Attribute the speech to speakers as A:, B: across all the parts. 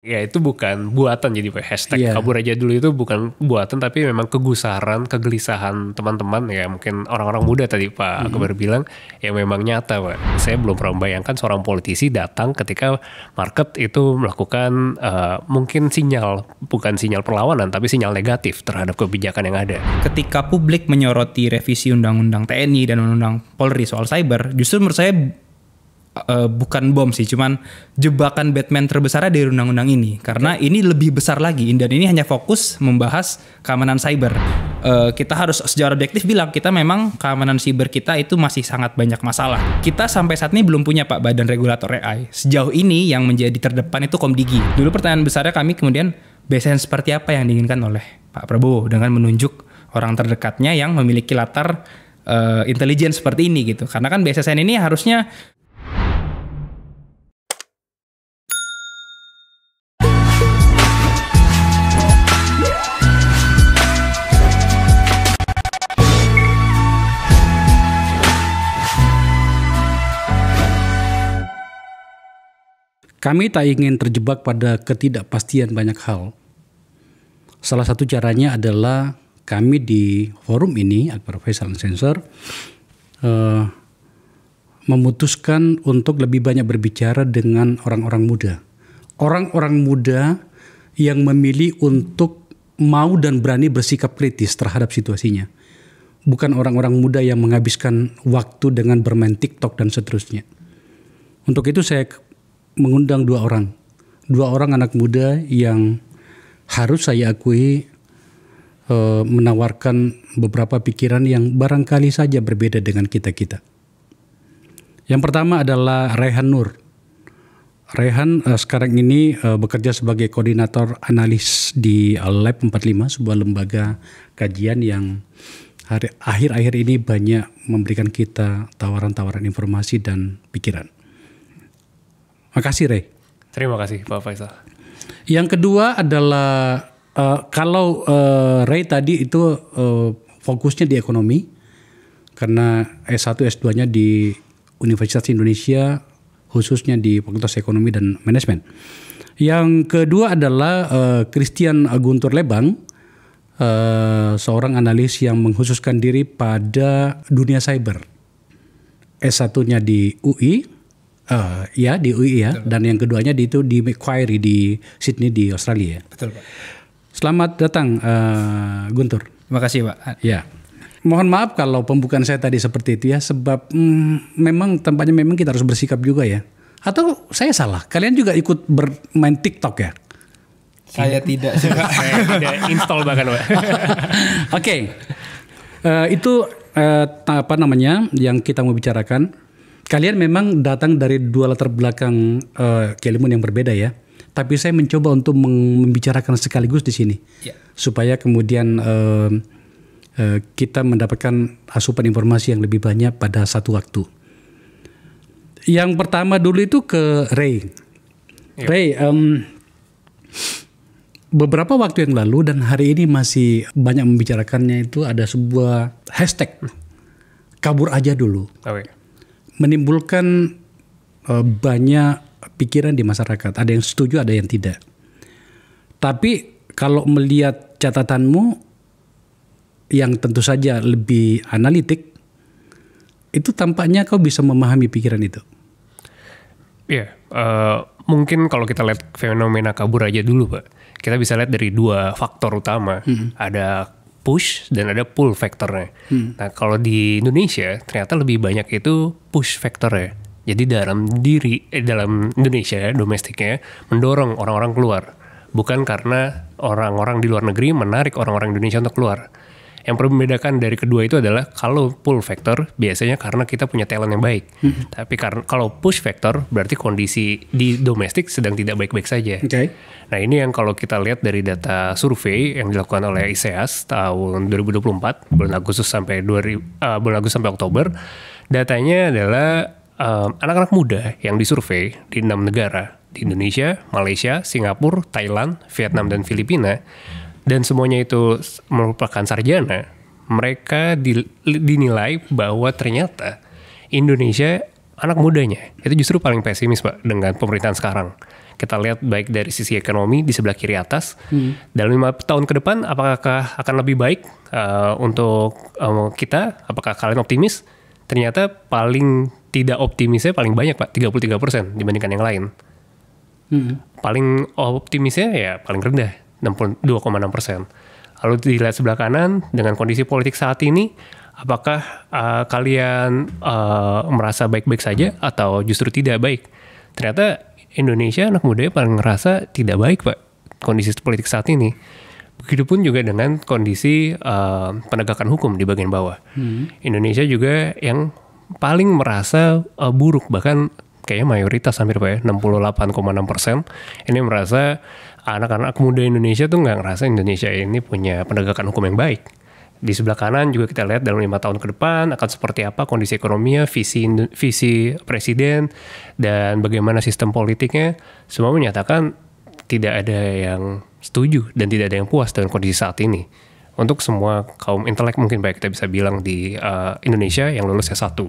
A: Ya itu bukan buatan, jadi hashtag kabur aja dulu itu bukan buatan, tapi memang kegusaran, kegelisahan teman-teman ya, mungkin orang-orang muda tadi Pak Akbar bilang, yang memang nyata Pak. Saya belum pernah membayangkan seorang politisi datang ketika market itu melakukan mungkin sinyal, bukan sinyal perlawanan, tapi sinyal negatif terhadap kebijakan yang ada.
B: Ketika publik menyoroti revisi Undang-Undang TNI dan Undang-Undang Polri soal cyber, justru menurut saya bukan bom sih, cuman jebakan Batman terbesarnya dari undang-undang ini. Karena ini lebih besar lagi, dan ini hanya fokus membahas keamanan cyber. Kita harus secara objektif bilang, kita memang keamanan cyber kita itu masih sangat banyak masalah. Kita sampai saat ini belum punya Pak Badan Regulator AI. Sejauh ini yang menjadi terdepan itu Komdigi. Dulu pertanyaan besarnya kami kemudian, BSN seperti apa yang diinginkan oleh Pak Prabowo dengan menunjuk orang terdekatnya yang memiliki latar intelijen seperti ini gitu. Karena kan BSN ini harusnya
C: kami tak ingin terjebak pada ketidakpastian banyak hal. Salah satu caranya adalah kami di forum ini, Akbar Faisal Uncensored, memutuskan untuk lebih banyak berbicara dengan orang-orang muda. Orang-orang muda yang memilih untuk mau dan berani bersikap kritis terhadap situasinya. Bukan orang-orang muda yang menghabiskan waktu dengan bermain TikTok dan seterusnya. Untuk itu saya mengundang dua orang anak muda yang harus saya akui menawarkan beberapa pikiran yang barangkali saja berbeda dengan kita-kita. Yang pertama adalah Rehan Nur. Rehan sekarang ini bekerja sebagai koordinator analis di Lab 45, sebuah lembaga kajian yang akhir-akhir ini banyak memberikan kita tawaran-tawaran informasi dan pikiran. Makasih Ray.
A: Terima kasih Pak Faisal.
C: Yang kedua adalah kalau Ray tadi itu fokusnya di ekonomi karena S1 S2-nya di Universitas Indonesia, khususnya di Fakultas Ekonomi dan Manajemen. Yang kedua adalah Christian Guntur Lebang, seorang analis yang mengkhususkan diri pada dunia cyber. S1-nya di UI. Di UI ya. Betul. Dan yang keduanya di Macquarie di Sydney di Australia. Betul Pak. Selamat datang Guntur.
B: Terima kasih Pak.
C: Ya. Mohon maaf kalau pembukaan saya tadi seperti itu ya, sebab memang tempatnya memang kita harus bersikap juga ya. Atau saya salah? Kalian juga ikut bermain TikTok ya?
B: Saya tidak.
A: Saya tidak install bahkan Pak.
C: Oke. Itu yang kita mau bicarakan. Kalian memang datang dari dua latar belakang keilmuan yang berbeda ya. Tapi saya mencoba untuk membicarakan sekaligus di sini. Yeah. Supaya kemudian kita mendapatkan asupan informasi yang lebih banyak pada satu waktu. Yang pertama dulu itu ke Ray. Yeah. Ray, beberapa waktu yang lalu dan hari ini masih banyak membicarakannya itu ada sebuah hashtag kabur aja dulu. Okay. Menimbulkan banyak pikiran di masyarakat. Ada yang setuju, ada yang tidak. Tapi kalau melihat catatanmu yang tentu saja lebih analitik, itu tampaknya kau bisa memahami pikiran itu.
A: Iya, mungkin kalau kita lihat fenomena kabur aja dulu Pak, kita bisa lihat dari dua faktor utama. Ada push dan ada pull faktornya. Nah kalau di Indonesia ternyata lebih banyak itu push faktornya. Jadi dalam Indonesia domestiknya mendorong orang-orang keluar, bukan karena orang-orang di luar negeri menarik orang-orang Indonesia untuk keluar. Yang membedakan dari kedua itu adalah kalau pull factor biasanya karena kita punya talent yang baik. Tapi kalau push factor berarti kondisi di domestik sedang tidak baik-baik saja. Okay. Nah ini yang kalau kita lihat dari data survei yang dilakukan oleh ICEAS tahun 2024 bulan Agustus sampai Oktober, datanya adalah anak-anak muda yang disurvei di 6 negara, di Indonesia, Malaysia, Singapura, Thailand, Vietnam dan Filipina. Dan semuanya itu merupakan sarjana, mereka dinilai bahwa ternyata Indonesia anak mudanya itu justru paling pesimis Pak dengan pemerintahan sekarang. kita lihat baik dari sisi ekonomi di sebelah kiri atas, dalam 5 tahun ke depan apakah akan lebih baik untuk kita? Apakah kalian optimis? Ternyata paling tidak optimisnya paling banyak Pak, 33% dibandingkan yang lain. Paling optimisnya ya paling rendah, 62,6%. Lalu dilihat sebelah kanan dengan kondisi politik saat ini, apakah kalian merasa baik-baik saja atau justru tidak baik? Ternyata Indonesia anak mudanya paling ngerasa tidak baik Pak, kondisi politik saat ini. Begitupun juga dengan kondisi penegakan hukum di bagian bawah. Indonesia juga yang paling merasa buruk, bahkan kayaknya mayoritas hampir Pak ya, 68,6%. Ini merasa anak-anak muda Indonesia tuh nggak ngerasa Indonesia ini punya penegakan hukum yang baik. Di sebelah kanan juga kita lihat dalam 5 tahun ke depan akan seperti apa kondisi ekonominya, visi presiden, dan bagaimana sistem politiknya. Semua menyatakan tidak ada yang setuju dan tidak ada yang puas dengan kondisi saat ini. Untuk semua kaum intelek mungkin baik kita bisa bilang di Indonesia yang lulus S1.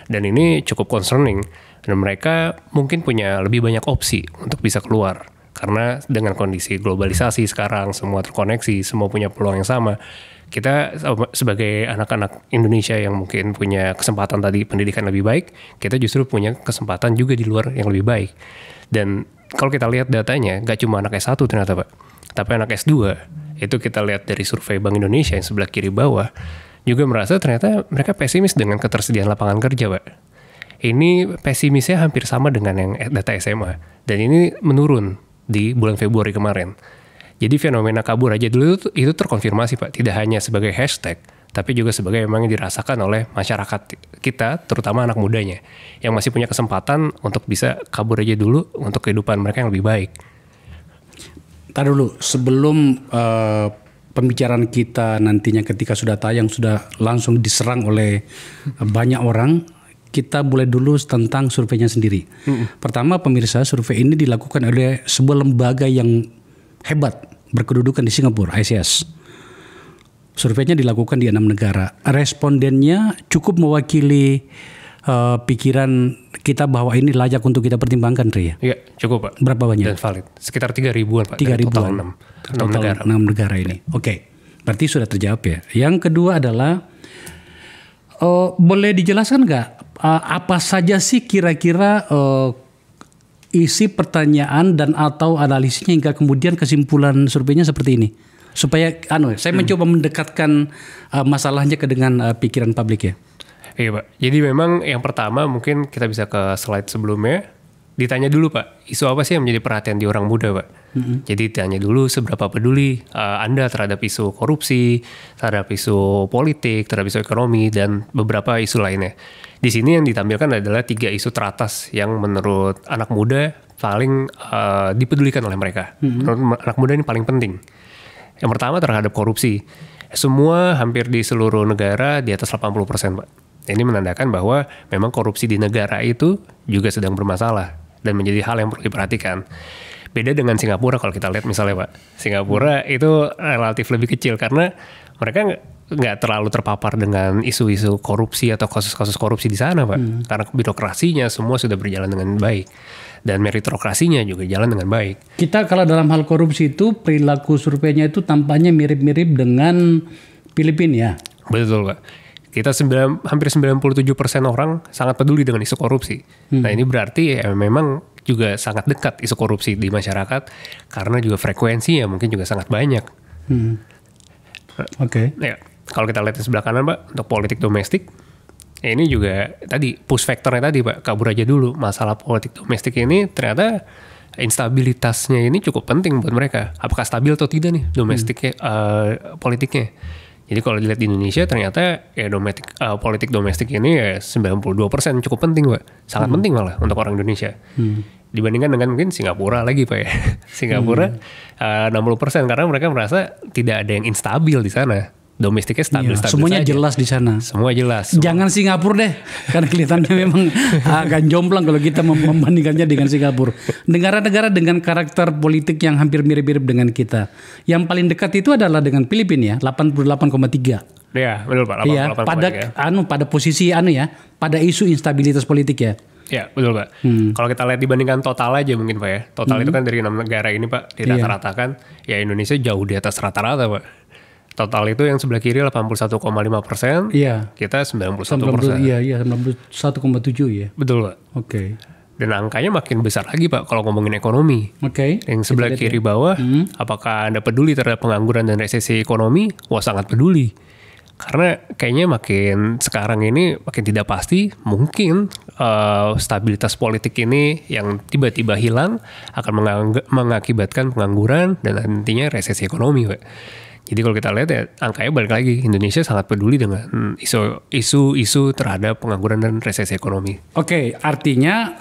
A: Dan ini cukup concerning. Dan mereka mungkin punya lebih banyak opsi untuk bisa keluar. Karena dengan kondisi globalisasi sekarang, semua terkoneksi, semua punya peluang yang sama. Kita sebagai anak-anak Indonesia yang mungkin punya kesempatan tadi pendidikan lebih baik, kita justru punya kesempatan juga di luar yang lebih baik. Dan kalau kita lihat datanya, gak cuma anak S1 ternyata Pak, tapi anak S2, itu kita lihat dari survei Bank Indonesia yang sebelah kiri bawah, juga merasa ternyata mereka pesimis dengan ketersediaan lapangan kerja Pak. Ini pesimisnya hampir sama dengan yang data SMA, dan ini menurun di bulan Februari kemarin. Jadi fenomena kabur aja dulu itu terkonfirmasi Pak, tidak hanya sebagai hashtag, tapi juga sebagai memang yang dirasakan oleh masyarakat kita, terutama anak mudanya, yang masih punya kesempatan untuk bisa kabur aja dulu untuk kehidupan mereka yang lebih baik.
C: Tadi dulu, sebelum pembicaraan kita nantinya ketika sudah tayang, sudah langsung diserang oleh banyak orang, kita mulai dulu tentang surveinya sendiri. Pertama pemirsa, survei ini dilakukan oleh sebuah lembaga yang hebat, berkedudukan di Singapura, ICS. Surveinya dilakukan di 6 negara. Respondennya cukup mewakili pikiran kita bahwa ini layak untuk kita pertimbangkan, Tri ya?
A: Iya, cukup Pak.
C: Berapa banyak?
A: Dan valid. Sekitar 3.000-an Pak.
C: 3.000-an. Total 6 negara ini. Oke, berarti sudah terjawab ya. Yang kedua adalah, boleh dijelaskan nggak apa saja sih kira-kira isi pertanyaan dan atau analisisnya hingga kemudian kesimpulan surveinya seperti ini? Supaya saya mencoba mendekatkan masalahnya ke dengan pikiran publik ya.
A: Iya Pak, jadi memang yang pertama mungkin kita bisa ke slide sebelumnya. Ditanya dulu Pak, isu apa sih yang menjadi perhatian di orang muda Pak? Jadi tanya dulu seberapa peduli Anda terhadap isu korupsi, terhadap isu politik, terhadap isu ekonomi, dan beberapa isu lainnya. Di sini yang ditampilkan adalah 3 isu teratas yang menurut anak muda paling dipedulikan oleh mereka. Menurut anak muda ini paling penting. Yang pertama terhadap korupsi. Semua hampir di seluruh negara di atas 80% Pak. Ini menandakan bahwa memang korupsi di negara itu juga sedang bermasalah dan menjadi hal yang perlu diperhatikan. Beda dengan Singapura kalau kita lihat misalnya Pak. Singapura itu relatif lebih kecil karena mereka nggak terlalu terpapar dengan isu-isu korupsi atau kasus-kasus korupsi di sana Pak. Karena birokrasinya semua sudah berjalan dengan baik. Dan meritokrasinya juga jalan dengan baik.
C: Kita kalau dalam hal korupsi itu perilaku surveinya itu tampaknya mirip-mirip dengan Filipina ya.
A: Betul Pak. Kita hampir 97% orang sangat peduli dengan isu korupsi. Nah ini berarti ya memang juga sangat dekat isu korupsi di masyarakat karena juga frekuensinya mungkin juga sangat banyak.
C: Oke.
A: Ya, kalau kita lihat di sebelah kanan Pak, untuk politik domestik, ya ini juga tadi push factornya tadi Pak, kabur aja dulu. Masalah politik domestik ini ternyata instabilitasnya ini cukup penting buat mereka. Apakah stabil atau tidak nih domestiknya, politiknya? Jadi kalau dilihat di Indonesia ternyata ya politik domestik ini ya 92% cukup penting Pak. Sangat penting malah untuk orang Indonesia. Dibandingkan dengan mungkin Singapura lagi Pak ya. Singapura 60% karena mereka merasa tidak ada yang instabil di sana. Domestiknya stabil
C: semuanya
A: saja.
C: Jelas di sana.
A: Semua jelas.
C: Jangan Singapura deh, karena kelihatannya memang agak jomplang kalau kita membandingkannya dengan Singapura. Negara-negara dengan karakter politik yang hampir mirip-mirip dengan kita. Yang paling dekat itu adalah dengan Filipina ya, 88,3.
A: Iya, betul Pak.
C: Iya, pada posisi pada isu instabilitas politik ya.
A: Ya, betul Pak. Kalau kita lihat dibandingkan total aja mungkin Pak ya. Total itu kan dari 6 negara ini Pak, di rata-ratakan ya Indonesia jauh di atas rata-rata Pak. Total itu yang sebelah kiri 81,5%,
C: Iya.
A: kita 91%.
C: Iya, 91,7 ya.
A: Betul Pak.
C: Oke.
A: Dan angkanya makin besar lagi Pak kalau ngomongin ekonomi.
C: Oke.
A: Yang sebelah kiri bawah, apakah Anda peduli terhadap pengangguran dan resesi ekonomi? Wah sangat peduli. Karena kayaknya makin sekarang ini makin tidak pasti, mungkin stabilitas politik ini yang tiba-tiba hilang akan mengakibatkan pengangguran dan nantinya resesi ekonomi Pak. Jadi kalau kita lihat ya angkanya balik lagi, Indonesia sangat peduli dengan isu-isu terhadap pengangguran dan resesi ekonomi.
C: Oke, artinya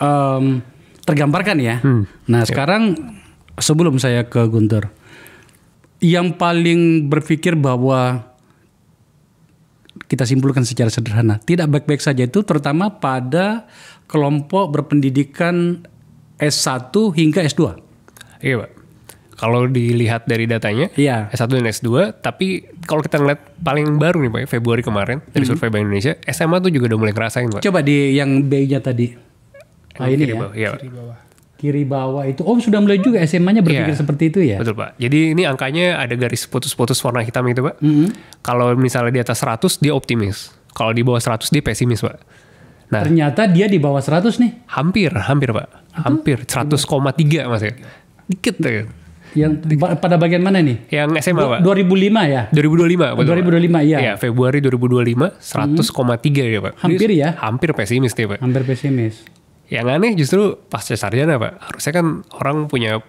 C: tergambarkan ya. Nah sekarang sebelum saya ke Guntur, yang paling berpikir bahwa kita simpulkan secara sederhana, tidak baik-baik saja itu terutama pada kelompok berpendidikan S1 hingga S2.
A: Iya Pak. Kalau dilihat dari datanya,
C: Iya.
A: S1 dan S2, tapi kalau kita ngeliat paling baru nih Pak, Februari kemarin dari survei Bank Indonesia, SMA tuh juga udah mulai ngerasain Pak.
C: Coba di yang B-nya tadi. Ini
A: Kiri
C: ya.
A: bawah, iya, Pak.
C: Kiri bawah itu. Oh sudah mulai juga SMA-nya berpikir
A: Iya.
C: seperti itu ya.
A: Betul Pak. Jadi ini angkanya ada garis putus-putus warna hitam itu Pak. Kalau misalnya di atas 100 dia optimis. Kalau di bawah 100 dia pesimis Pak. Nah
C: Ternyata dia di bawah 100 nih.
A: hampir Pak. Hampir 100,3 Mas ya. Dikit tuh.
C: Yang pada bagian mana nih?
A: Yang SMA Pak.
C: 2005 ya?
A: 2025 betul.
C: 2025 iya.
A: Iya, Februari 2025 100,3 ya Pak.
C: Hampir
A: Ini
C: ya?
A: Hampir pesimis nih Pak.
C: Hampir pesimis.
A: Yang aneh justru pasca sarjana Pak. Harusnya kan orang punya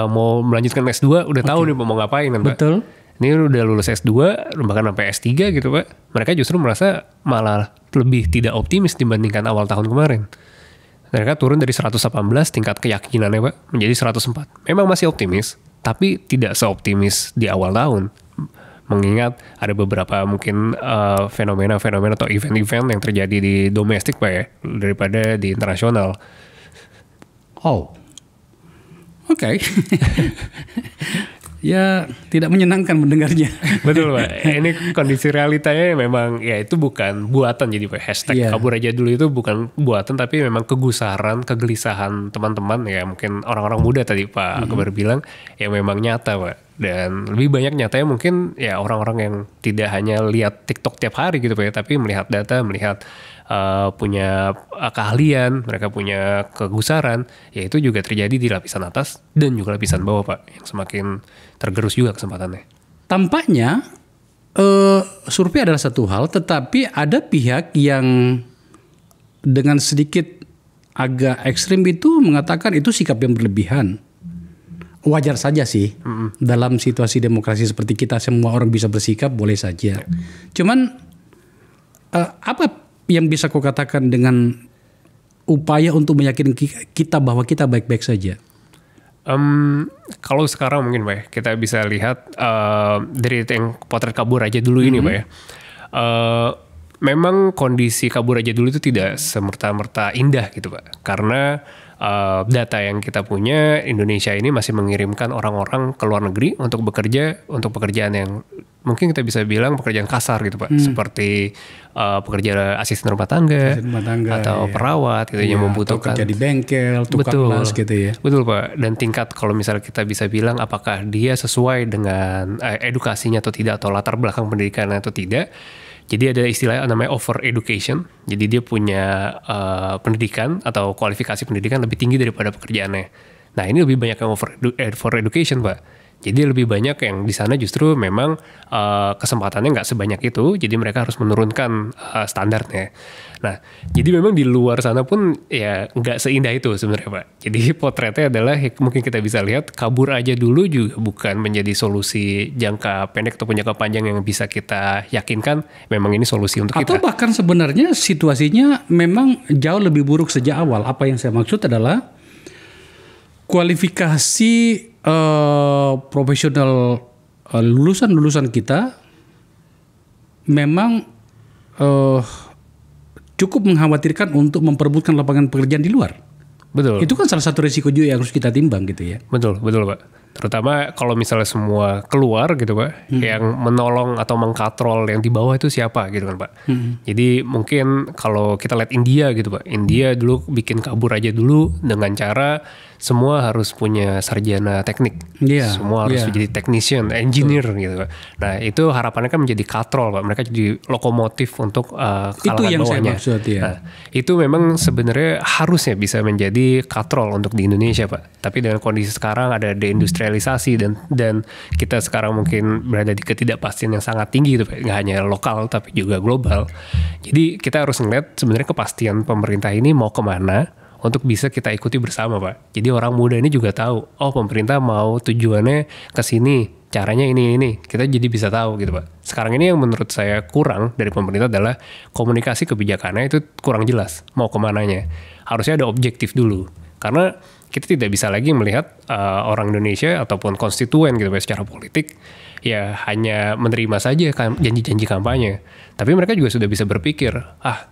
A: mau melanjutkan S2 udah tahu nih mau ngapain kan Pak.
C: Betul.
A: Ini udah lulus S2 bahkan sampai S3 gitu Pak. Mereka justru merasa malah lebih tidak optimis dibandingkan awal tahun kemarin. Mereka turun dari 118 tingkat keyakinannya Pak menjadi 104. Memang masih optimis, tapi tidak seoptimis di awal tahun. Mengingat ada beberapa mungkin fenomena-fenomena atau event-event yang terjadi di domestik Pak ya, daripada di internasional.
C: Oh. Oke. Ya tidak menyenangkan mendengarnya.
A: Betul Pak, ini kondisi realitanya memang ya itu bukan buatan jadi Pak. Hashtag
C: Iya.
A: kabur aja dulu itu bukan buatan tapi memang kegusaran, kegelisahan teman-teman ya mungkin orang-orang muda tadi Pak Akbar bilang ya memang nyata Pak. Dan lebih banyak nyatanya mungkin ya orang-orang yang tidak hanya lihat TikTok tiap hari gitu Pak ya, tapi melihat data, melihat punya keahlian, mereka punya kegusaran, ya itu juga terjadi di lapisan atas dan juga lapisan bawah Pak, yang semakin tergerus juga kesempatannya.
C: Tampaknya survei adalah satu hal, tetapi ada pihak yang dengan sedikit agak ekstrim itu mengatakan itu sikap yang berlebihan. Wajar saja sih, dalam situasi demokrasi seperti kita semua orang bisa bersikap, boleh saja. Cuman apa yang bisa kau katakan dengan upaya untuk meyakinkan kita bahwa kita baik-baik saja?
A: Kalau sekarang mungkin Pak ya, kita bisa lihat dari yang potret kabur aja dulu ini Pak ya. Memang kondisi kabur aja dulu itu tidak semerta-merta indah gitu Pak. Karena data yang kita punya, Indonesia ini masih mengirimkan orang-orang ke luar negeri untuk bekerja untuk pekerjaan yang mungkin kita bisa bilang pekerjaan kasar gitu Pak. Seperti pekerja asisten rumah tangga, atau perawat gitu yang membutuhkan.
C: Atau kerja di bengkel, tukang las gitu ya.
A: Betul Pak. Dan tingkat kalau misalnya kita bisa bilang apakah dia sesuai dengan edukasinya atau tidak, atau latar belakang pendidikannya atau tidak. Jadi ada istilah namanya over education. Jadi dia punya pendidikan atau kualifikasi pendidikan lebih tinggi daripada pekerjaannya. Nah ini lebih banyak yang over education Pak. Jadi lebih banyak yang di sana justru memang kesempatannya nggak sebanyak itu. Jadi mereka harus menurunkan standarnya. Nah jadi memang di luar sana pun ya nggak seindah itu sebenarnya Pak. Jadi potretnya adalah mungkin kita bisa lihat kabur aja dulu juga bukan menjadi solusi jangka pendek ataupun jangka panjang yang bisa kita yakinkan memang ini solusi untuk
C: Atau
A: kita.
C: bahkan sebenarnya situasinya memang jauh lebih buruk sejak awal. Apa yang saya maksud adalah kualifikasi profesional lulusan-lulusan kita memang cukup mengkhawatirkan untuk memperebutkan lapangan pekerjaan di luar.
A: Betul.
C: Itu kan salah satu risiko juga yang harus kita timbang gitu ya.
A: Betul Pak. Terutama kalau misalnya semua keluar gitu Pak, yang menolong atau mengkatrol yang di bawah itu siapa gitu kan Pak. Jadi mungkin kalau kita lihat India gitu Pak, India dulu bikin kabur aja dulu dengan cara semua harus punya sarjana teknik, semua harus jadi technician, engineer gitu Pak. Nah itu harapannya kan menjadi katrol Pak, mereka jadi lokomotif untuk kalangan
C: itu yang
A: bawahnya.
C: saya maksud ya.
A: Nah, itu memang sebenarnya harusnya bisa menjadi katrol untuk di Indonesia Pak. Tapi dengan kondisi sekarang ada deindustrialisasi dan kita sekarang mungkin berada di ketidakpastian yang sangat tinggi gitu Pak. Nggak hanya lokal tapi juga global. Jadi kita harus ngeliat sebenarnya kepastian pemerintah ini mau kemana untuk bisa kita ikuti bersama Pak. Jadi orang muda ini juga tahu, oh pemerintah mau tujuannya ke sini, caranya ini. Kita jadi bisa tahu gitu Pak. Sekarang ini yang menurut saya kurang dari pemerintah adalah komunikasi kebijakannya itu kurang jelas mau kemananya. Harusnya ada objektif dulu. Karena kita tidak bisa lagi melihat orang Indonesia ataupun konstituen gitu Pak secara politik ya hanya menerima saja janji-janji kampanye. Tapi mereka juga sudah bisa berpikir,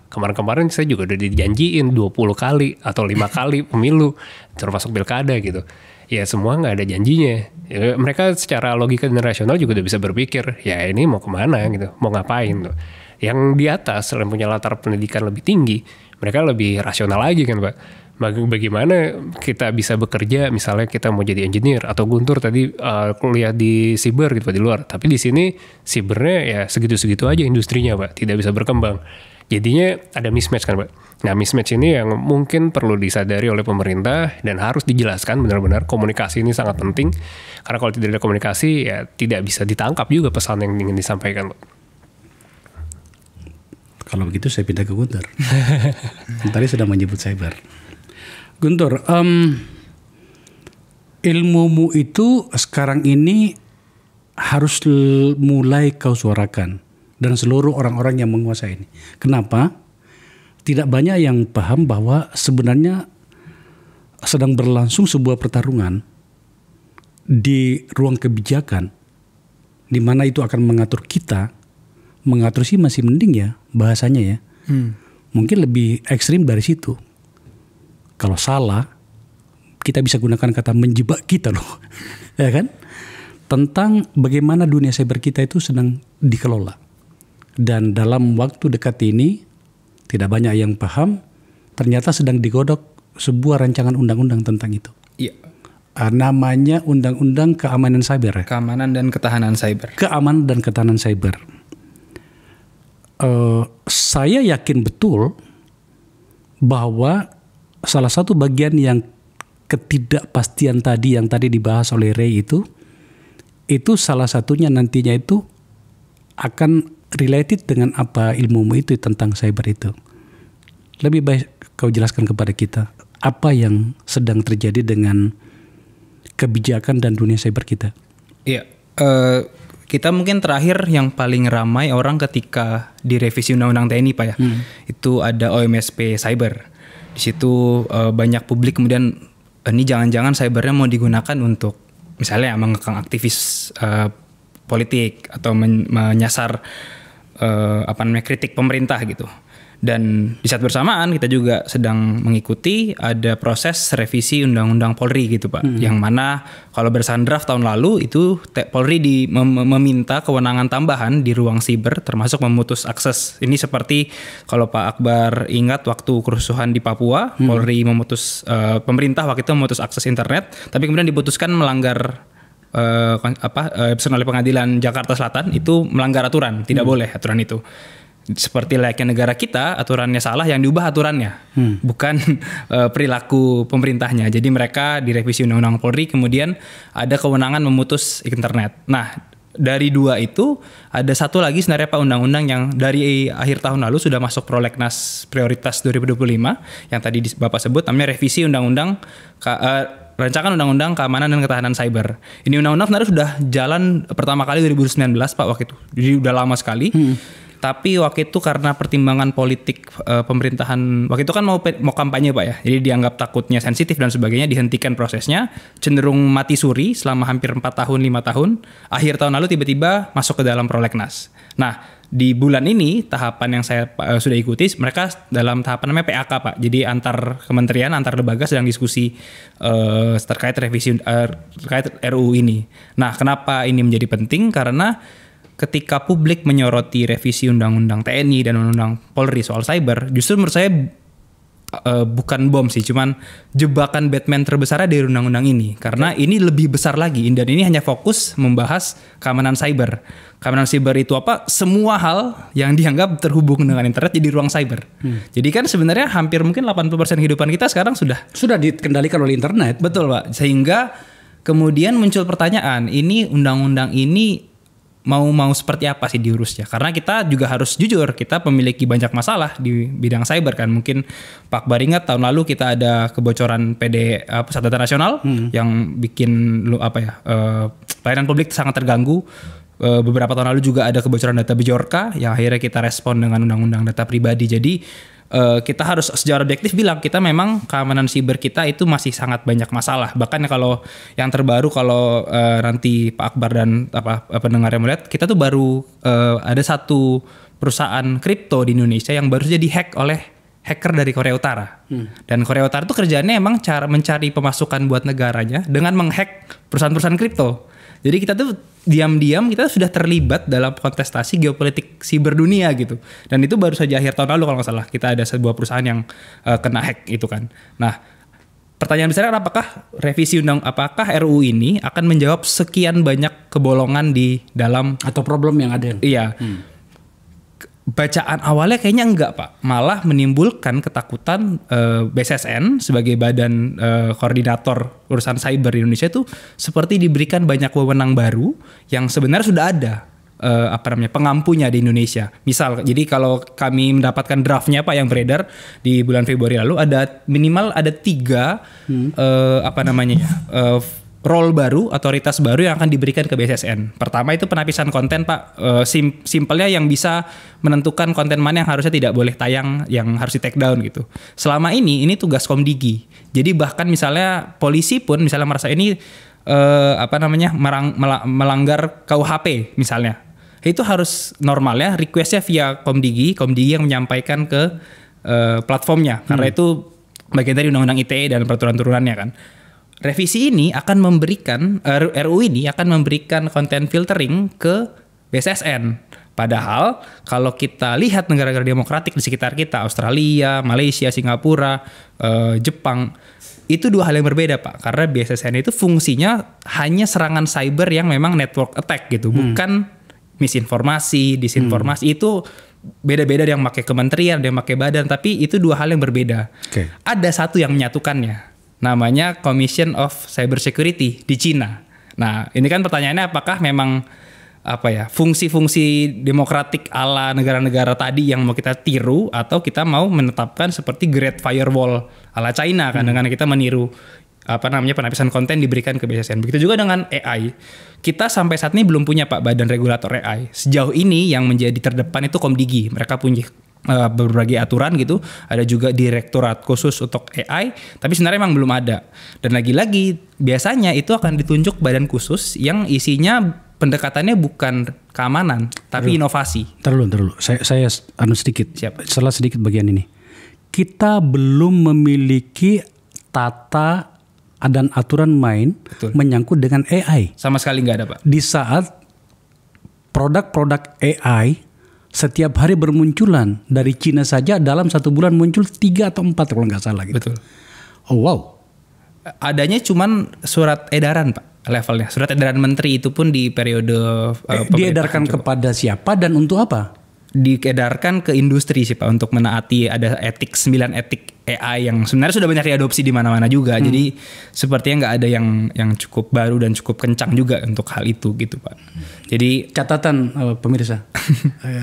A: kemarin-kemarin saya juga udah dijanjiin 20 kali atau 5 kali pemilu, termasuk pilkada gitu. Ya semua nggak ada janjinya. Ya, mereka secara logika dan rasional juga udah bisa berpikir, ya ini mau kemana gitu, mau ngapain tuh. Yang di atas, selain punya latar pendidikan lebih tinggi, mereka lebih rasional lagi kan Pak. Bagaimana kita bisa bekerja, misalnya kita mau jadi engineer atau Guntur tadi kuliah di siber gitu Pak, di luar. Tapi di sini sibernya ya segitu-segitu aja industrinya Pak, tidak bisa berkembang. Jadinya ada mismatch kan Pak. Nah mismatch ini yang mungkin perlu disadari oleh pemerintah dan harus dijelaskan benar-benar. Komunikasi ini sangat penting. Karena kalau tidak ada komunikasi ya tidak bisa ditangkap juga pesan yang ingin disampaikan Pak.
C: Kalau begitu saya pindah ke Guntur. Tadi sudah menyebut cyber. Guntur, ilmumu itu sekarang ini harus mulai kau suarakan dan seluruh orang-orang yang menguasai ini. Kenapa? Tidak banyak yang paham bahwa sebenarnya sedang berlangsung sebuah pertarungan di ruang kebijakan di mana itu akan mengatur kita. Mengatur sih masih mending ya bahasanya ya. Mungkin lebih ekstrim dari situ. Kalau salah, kita bisa gunakan kata menjebak kita loh, ya kan? Tentang bagaimana dunia cyber kita itu sedang dikelola. Dan dalam waktu dekat ini, tidak banyak yang paham, ternyata sedang digodok sebuah rancangan undang-undang tentang itu.
B: Iya.
C: Namanya Undang-Undang Keamanan Cyber.
B: Keamanan dan Ketahanan Cyber.
C: Keamanan dan Ketahanan Cyber. Saya yakin betul bahwa salah satu bagian yang ketidakpastian tadi yang tadi dibahas oleh Ray itu salah satunya nantinya itu akan related dengan apa ilmumu itu tentang cyber itu. Lebih baik kau jelaskan kepada kita apa yang sedang terjadi dengan kebijakan dan dunia cyber kita.
B: Iya, kita mungkin terakhir yang paling ramai orang ketika direvisi Undang-Undang TNI Pak ya, itu ada OMSP Cyber. Di situ banyak publik kemudian ini jangan-jangan cybernya mau digunakan untuk misalnya mengekang aktivis politik atau menyasar kritik pemerintah gitu. Dan di saat bersamaan kita juga sedang mengikuti ada proses revisi Undang-Undang Polri gitu Pak. Yang mana kalau berdasarkan draft tahun lalu itu Polri meminta kewenangan tambahan di ruang siber termasuk memutus akses. Ini seperti kalau Pak Akbar ingat waktu kerusuhan di Papua, Polri memutus, pemerintah waktu itu memutus akses internet, tapi kemudian diputuskan melanggar oleh Pengadilan Jakarta Selatan itu melanggar aturan, tidak boleh aturan itu. Seperti layaknya negara kita, aturannya salah yang diubah aturannya, bukan perilaku pemerintahnya. Jadi mereka direvisi Undang-Undang Polri kemudian ada kewenangan memutus internet. Nah dari dua itu ada satu lagi sebenarnya Pak undang-undang yang dari akhir tahun lalu sudah masuk prolegnas prioritas 2025 yang tadi Bapak sebut namanya revisi Undang-Undang Rancangan Undang-Undang Keamanan dan Ketahanan Cyber. Ini undang-undang sebenarnya sudah jalan pertama kali 2019 Pak waktu itu. Jadi udah lama sekali. Tapi waktu itu karena pertimbangan politik pemerintahan waktu itu kan mau kampanye Pak ya. Jadi dianggap takutnya sensitif dan sebagainya dihentikan prosesnya. Cenderung mati suri selama hampir 4 tahun 5 tahun. Akhir tahun lalu tiba-tiba masuk ke dalam prolegnas. Nah di bulan ini tahapan yang saya sudah ikuti, mereka dalam tahapan namanya PAK Pak. Jadi antar kementerian, antar lembaga sedang diskusi terkait revisi terkait RUU ini. Nah, kenapa ini menjadi penting? Karena ketika publik menyoroti revisi Undang-Undang TNI dan Undang-Undang Polri soal cyber, justru menurut saya bukan bom sih, cuman jebakan Batman terbesar dari undang-undang ini. Karena ini lebih besar lagi, dan ini hanya fokus membahas keamanan cyber. Keamanan cyber itu apa? Semua hal yang dianggap terhubung dengan internet jadi ruang cyber. Jadi kan sebenarnya hampir mungkin 80% kehidupan kita sekarang sudah
C: dikendalikan oleh internet.
B: Betul Pak. Sehingga kemudian muncul pertanyaan, ini undang-undang ini mau seperti apa sih diurusnya? Karena kita juga harus jujur, kita memiliki banyak masalah di bidang cyber kan. Mungkin Pak Akbar ingat tahun lalu kita ada kebocoran Pusat Data Nasional yang bikin pelayanan publik sangat terganggu. Beberapa tahun lalu juga ada kebocoran data Bjorka yang akhirnya kita respon dengan Undang-Undang Data Pribadi. Jadi kita harus secara objektif bilang kita memang keamanan siber kita itu masih sangat banyak masalah. Bahkan kalau yang terbaru, kalau nanti Pak Akbar dan pendengar yang melihat, kita tuh baru ada satu perusahaan kripto di Indonesia yang baru saja dihack oleh hacker dari Korea Utara. Dan Korea Utara tuh kerjaannya emang cara mencari pemasukan buat negaranya dengan menghack perusahaan-perusahaan kripto. Jadi kita tuh diam-diam kita sudah terlibat dalam kontestasi geopolitik siber dunia gitu. Dan itu baru saja akhir tahun lalu kalau nggak salah. Kita ada sebuah perusahaan yang kena hack itu kan. Nah, pertanyaan besar apakah apakah RUU ini akan menjawab sekian banyak kebolongan di dalam
C: atau problem yang ada?
B: Iya. Bacaan awalnya kayaknya enggak Pak, malah menimbulkan ketakutan BSSN sebagai badan koordinator urusan cyber di Indonesia itu seperti diberikan banyak wewenang baru yang sebenarnya sudah ada pengampunya di Indonesia. Misal, jadi kalau kami mendapatkan draftnya Pak yang beredar di bulan Februari lalu minimal ada 3 role baru, otoritas baru yang akan diberikan ke BSSN. Pertama itu penapisan konten Pak, simpelnya yang bisa menentukan konten mana yang harusnya tidak boleh tayang, yang harus di take down gitu. Selama ini tugas Komdigi. Jadi bahkan misalnya polisi pun misalnya merasa ini melanggar KUHP misalnya, itu harus normalnya requestnya via Komdigi yang menyampaikan ke platformnya, karena itu bagian dari Undang-Undang ITE dan peraturan turunannya kan. Revisi ini akan memberikan RUU ini akan memberikan konten filtering ke BSSN. Padahal kalau kita lihat negara-negara demokratik di sekitar kita, Australia, Malaysia, Singapura, Jepang, itu 2 hal yang berbeda Pak. Karena BSSN itu fungsinya hanya serangan cyber yang memang network attack gitu, bukan misinformasi, disinformasi. Itu beda-beda, yang pakai kementerian, yang pakai badan, tapi itu 2 hal yang berbeda.
C: Okay.
B: Ada satu yang menyatukannya, namanya Commission of Cyber Security di Cina. Nah, ini kan pertanyaannya apakah memang fungsi-fungsi demokratik ala negara-negara tadi yang mau kita tiru, atau kita mau menetapkan seperti Great Firewall ala China kan, dengan kita meniru penapisan konten diberikan ke BSSN. Begitu juga dengan AI. Kita sampai saat ini belum punya Pak badan regulator AI. Sejauh ini yang menjadi terdepan itu Komdigi. Mereka punya berbagai aturan gitu, ada juga direktorat khusus untuk AI, tapi sebenarnya memang belum ada. Dan lagi-lagi biasanya itu akan ditunjuk badan khusus yang isinya pendekatannya bukan keamanan, tapi inovasi.
C: Terlalu. Saya sedikit.
B: Siap.
C: Setelah sedikit bagian ini, kita belum memiliki tata dan aturan main menyangkut dengan AI.
B: Sama sekali nggak ada Pak.
C: Di saat produk-produk AI setiap hari bermunculan, dari Cina saja dalam 1 bulan muncul 3 atau 4 kalau nggak salah gitu.
B: Betul.
C: Oh wow.
B: Adanya cuman surat edaran Pak levelnya. Surat edaran menteri itu pun di periode
C: diedarkan kepada siapa dan untuk apa?
B: Diedarkan ke industri sih Pak, untuk menaati ada 9 etik AI yang sebenarnya sudah banyak diadopsi di mana-mana juga. Jadi sepertinya nggak ada yang cukup baru dan cukup kencang juga untuk hal itu gitu Pak. Jadi
C: catatan pemirsa,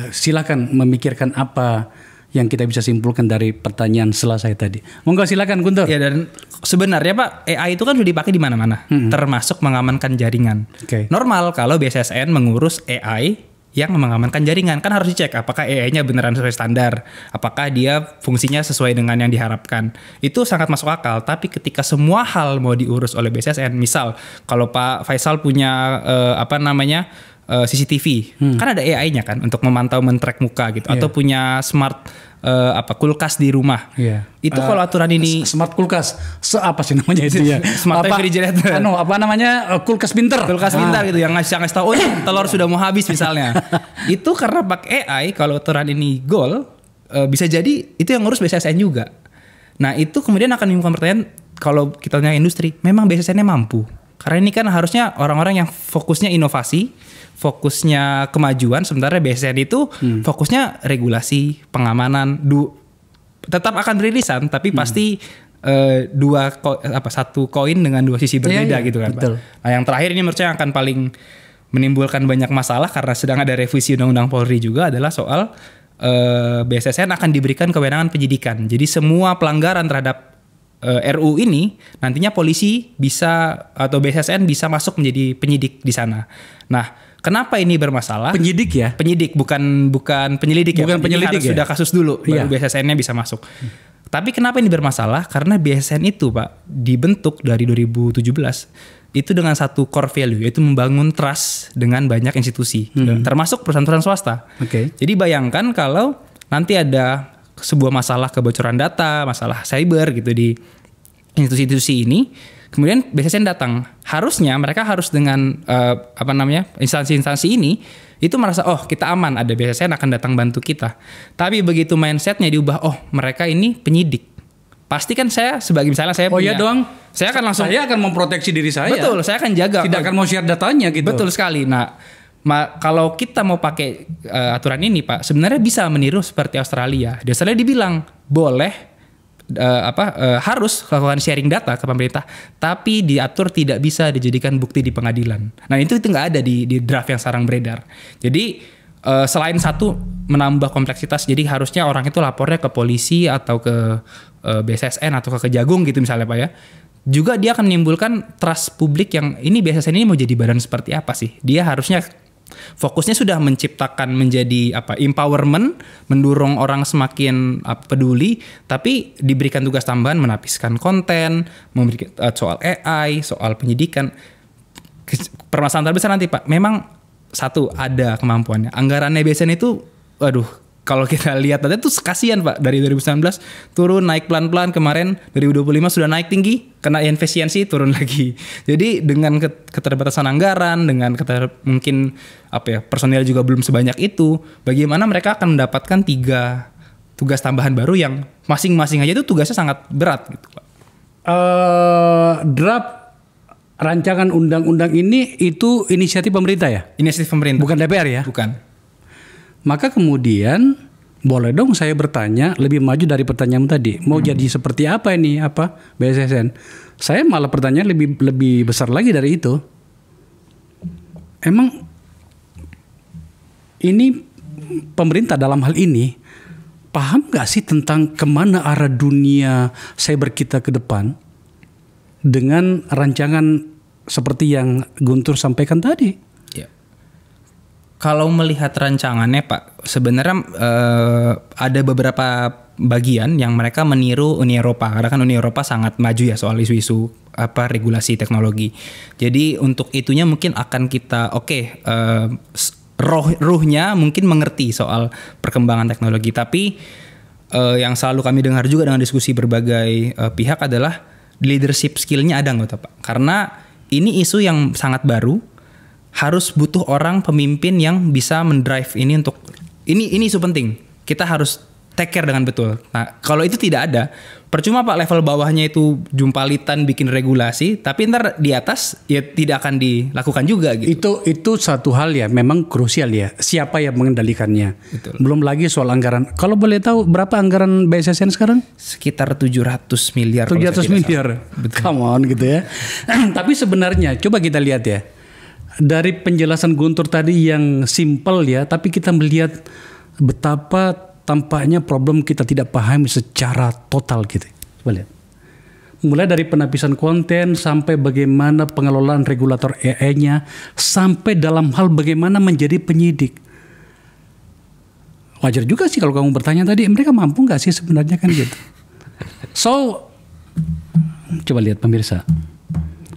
C: silakan memikirkan apa yang kita bisa simpulkan dari pertanyaan setelah saya tadi. Monggo silakan Guntur.
B: Ya, dan sebenarnya Pak, AI itu kan sudah dipakai di mana-mana, termasuk mengamankan jaringan.
C: Okay.
B: Normal kalau BSSN mengurus AI yang mengamankan jaringan, kan harus dicek apakah AI-nya beneran sesuai standar, apakah dia fungsinya sesuai dengan yang diharapkan. Itu sangat masuk akal. Tapi ketika semua hal mau diurus oleh BSSN, misal kalau Pak Faisal punya CCTV. Kan ada AI-nya kan untuk memantau men-track muka gitu, atau punya smart kulkas di rumah. Itu kalau aturan ini
C: smart kulkas, apa sih namanya itu ya?
B: Smart refrigerator.
C: Apa namanya? Kulkas pintar.
B: Kulkas pintar gitu yang ngasih tahu, oh ini telur sudah mau habis misalnya. Itu karena pakai AI, kalau aturan ini goal, bisa jadi itu yang ngurus BSSN juga. Nah itu kemudian akan menimbulkan pertanyaan, kalau kita tanya industri, memang BSSN-nya mampu? Karena ini kan harusnya orang-orang yang fokusnya inovasi, fokusnya kemajuan, sementara BSSN itu fokusnya regulasi, pengamanan, tetap akan rilisan, tapi pasti satu koin dengan dua sisi berbeda gitu kan.
C: Betul.
B: Nah yang terakhir ini menurut saya akan paling menimbulkan banyak masalah karena sedang ada revisi Undang-Undang Polri juga, adalah soal BSSN akan diberikan kewenangan penyidikan. Jadi semua pelanggaran terhadap RU ini nantinya polisi bisa atau BSSN bisa masuk menjadi penyidik di sana. Nah, kenapa ini bermasalah?
C: Penyidik ya?
B: Penyidik, bukan penyelidik ya.
C: Bukan penyelidik ya?
B: Sudah kasus dulu baru BSSN-nya bisa masuk. Tapi kenapa ini bermasalah? Karena BSSN itu, Pak, dibentuk dari 2017 itu dengan satu core value, yaitu membangun trust dengan banyak institusi, termasuk perusahaan-perusahaan swasta. Jadi bayangkan kalau nanti ada sebuah masalah kebocoran data, masalah cyber gitu di institusi-institusi ini, kemudian BSSN datang, harusnya mereka harus dengan instansi-instansi ini itu merasa, oh kita aman, ada BSSN akan datang bantu kita. Tapi begitu mindsetnya diubah, oh mereka ini penyidik, pasti kan saya sebagai misalnya saya punya, saya akan memproteksi diri saya. Betul, saya akan jaga.
C: Tidak akan mau share datanya gitu.
B: Betul sekali. Nah, kalau kita mau pakai aturan ini, Pak, sebenarnya bisa meniru seperti Australia. Di Australia dibilang boleh harus melakukan sharing data ke pemerintah, tapi diatur tidak bisa dijadikan bukti di pengadilan. Nah itu nggak ada di draft yang sekarang beredar. Jadi selain satu menambah kompleksitas, jadi harusnya orang itu lapornya ke polisi atau ke BSSN atau ke Kejagung gitu misalnya, Pak ya. Juga dia akan menimbulkan trust publik yang ini BSSN ini mau jadi badan seperti apa sih? Dia harusnya fokusnya sudah menciptakan menjadi empowerment, mendorong orang semakin peduli, tapi diberikan tugas tambahan menapiskan konten, memberikan soal AI, soal penyidikan. Permasalahan terbesar nanti, Pak, memang satu ada kemampuannya. Anggarannya BSN itu, kalau kita lihat tadi tuh kasihan, Pak, dari 2019 turun naik pelan-pelan, kemarin 2025 sudah naik tinggi, kena efisiensi turun lagi. Jadi dengan keterbatasan anggaran, dengan mungkin personil juga belum sebanyak itu, bagaimana mereka akan mendapatkan 3 tugas tambahan baru yang masing-masing aja itu tugasnya sangat berat gitu, Pak.
C: Draft rancangan undang-undang ini itu inisiatif pemerintah ya?
B: Inisiatif pemerintah.
C: Bukan DPR ya?
B: Bukan.
C: Maka kemudian boleh dong saya bertanya lebih maju dari pertanyaan tadi. Mau jadi seperti apa ini BSSN? Saya malah pertanyaan lebih besar lagi dari itu. Emang ini pemerintah dalam hal ini paham nggak sih tentang kemana arah dunia cyber kita ke depan dengan rancangan seperti yang Guntur sampaikan tadi?
B: Kalau melihat rancangannya, Pak, sebenarnya ada beberapa bagian yang mereka meniru Uni Eropa. Karena kan Uni Eropa sangat maju ya soal isu-isu regulasi teknologi. Jadi untuk itunya mungkin akan kita ruhnya mungkin mengerti soal perkembangan teknologi. Tapi yang selalu kami dengar juga dengan diskusi berbagai pihak adalah leadership skill-nya ada nggak, Pak? Karena ini isu yang sangat baru. Harus butuh orang pemimpin yang bisa mendrive ini untuk ini isu penting. Kita harus take care dengan betul. Nah, kalau itu tidak ada, percuma, Pak, level bawahnya itu jumpalitan bikin regulasi, tapi ntar di atas ya tidak akan dilakukan juga gitu.
C: Itu satu hal ya, memang krusial ya. Siapa yang mengendalikannya?
B: Betul.
C: Belum lagi soal anggaran. Kalau boleh tahu berapa anggaran BSSN sekarang?
B: Sekitar 700 miliar.
C: 700 miliar. Come on gitu ya. Tapi sebenarnya coba kita lihat ya. Dari penjelasan Guntur tadi yang simpel ya, tapi kita melihat betapa tampaknya problem kita tidak pahami secara total gitu. Coba lihat. Mulai dari penapisan konten sampai bagaimana pengelolaan regulator AI-nya, sampai dalam hal bagaimana menjadi penyidik. Wajar juga sih kalau kamu bertanya tadi, mereka mampu nggak sih sebenarnya kan gitu. So, coba lihat pemirsa.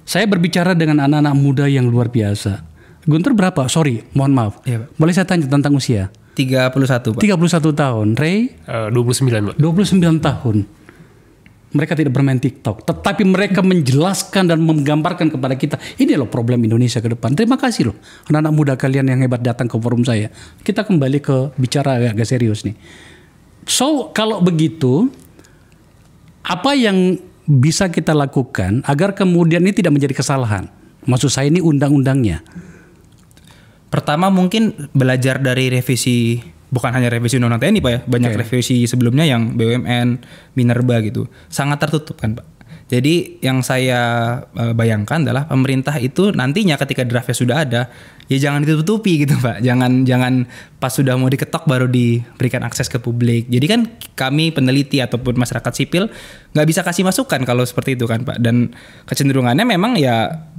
C: Saya berbicara dengan anak-anak muda yang luar biasa. Guntur berapa? Sorry, mohon maaf.
B: Iya, Pak.
C: Boleh saya tanya tentang usia?
B: 31 Pak.
C: 31 tahun. Ray?
A: 29 Pak.
C: 29 tahun. Mereka tidak bermain TikTok, tetapi mereka menjelaskan dan menggambarkan kepada kita, ini loh problem Indonesia ke depan. Terima kasih loh anak-anak muda kalian yang hebat datang ke forum saya. Kita kembali ke bicara agak serius nih. So, kalau begitu, apa yang bisa kita lakukan agar kemudian ini tidak menjadi kesalahan? Maksud saya ini undang-undangnya.
B: Pertama mungkin belajar dari revisi, bukan hanya revisi undang-undang TNI Pak ya, banyak revisi sebelumnya yang BUMN, Minerba gitu, sangat tertutup kan Pak. Jadi yang saya bayangkan adalah pemerintah itu nantinya ketika draftnya sudah ada, ya jangan ditutupi gitu Pak, jangan pas sudah mau diketok baru diberikan akses ke publik. Jadi kan kami peneliti ataupun masyarakat sipil nggak bisa kasih masukan kalau seperti itu kan Pak. Dan kecenderungannya memang ya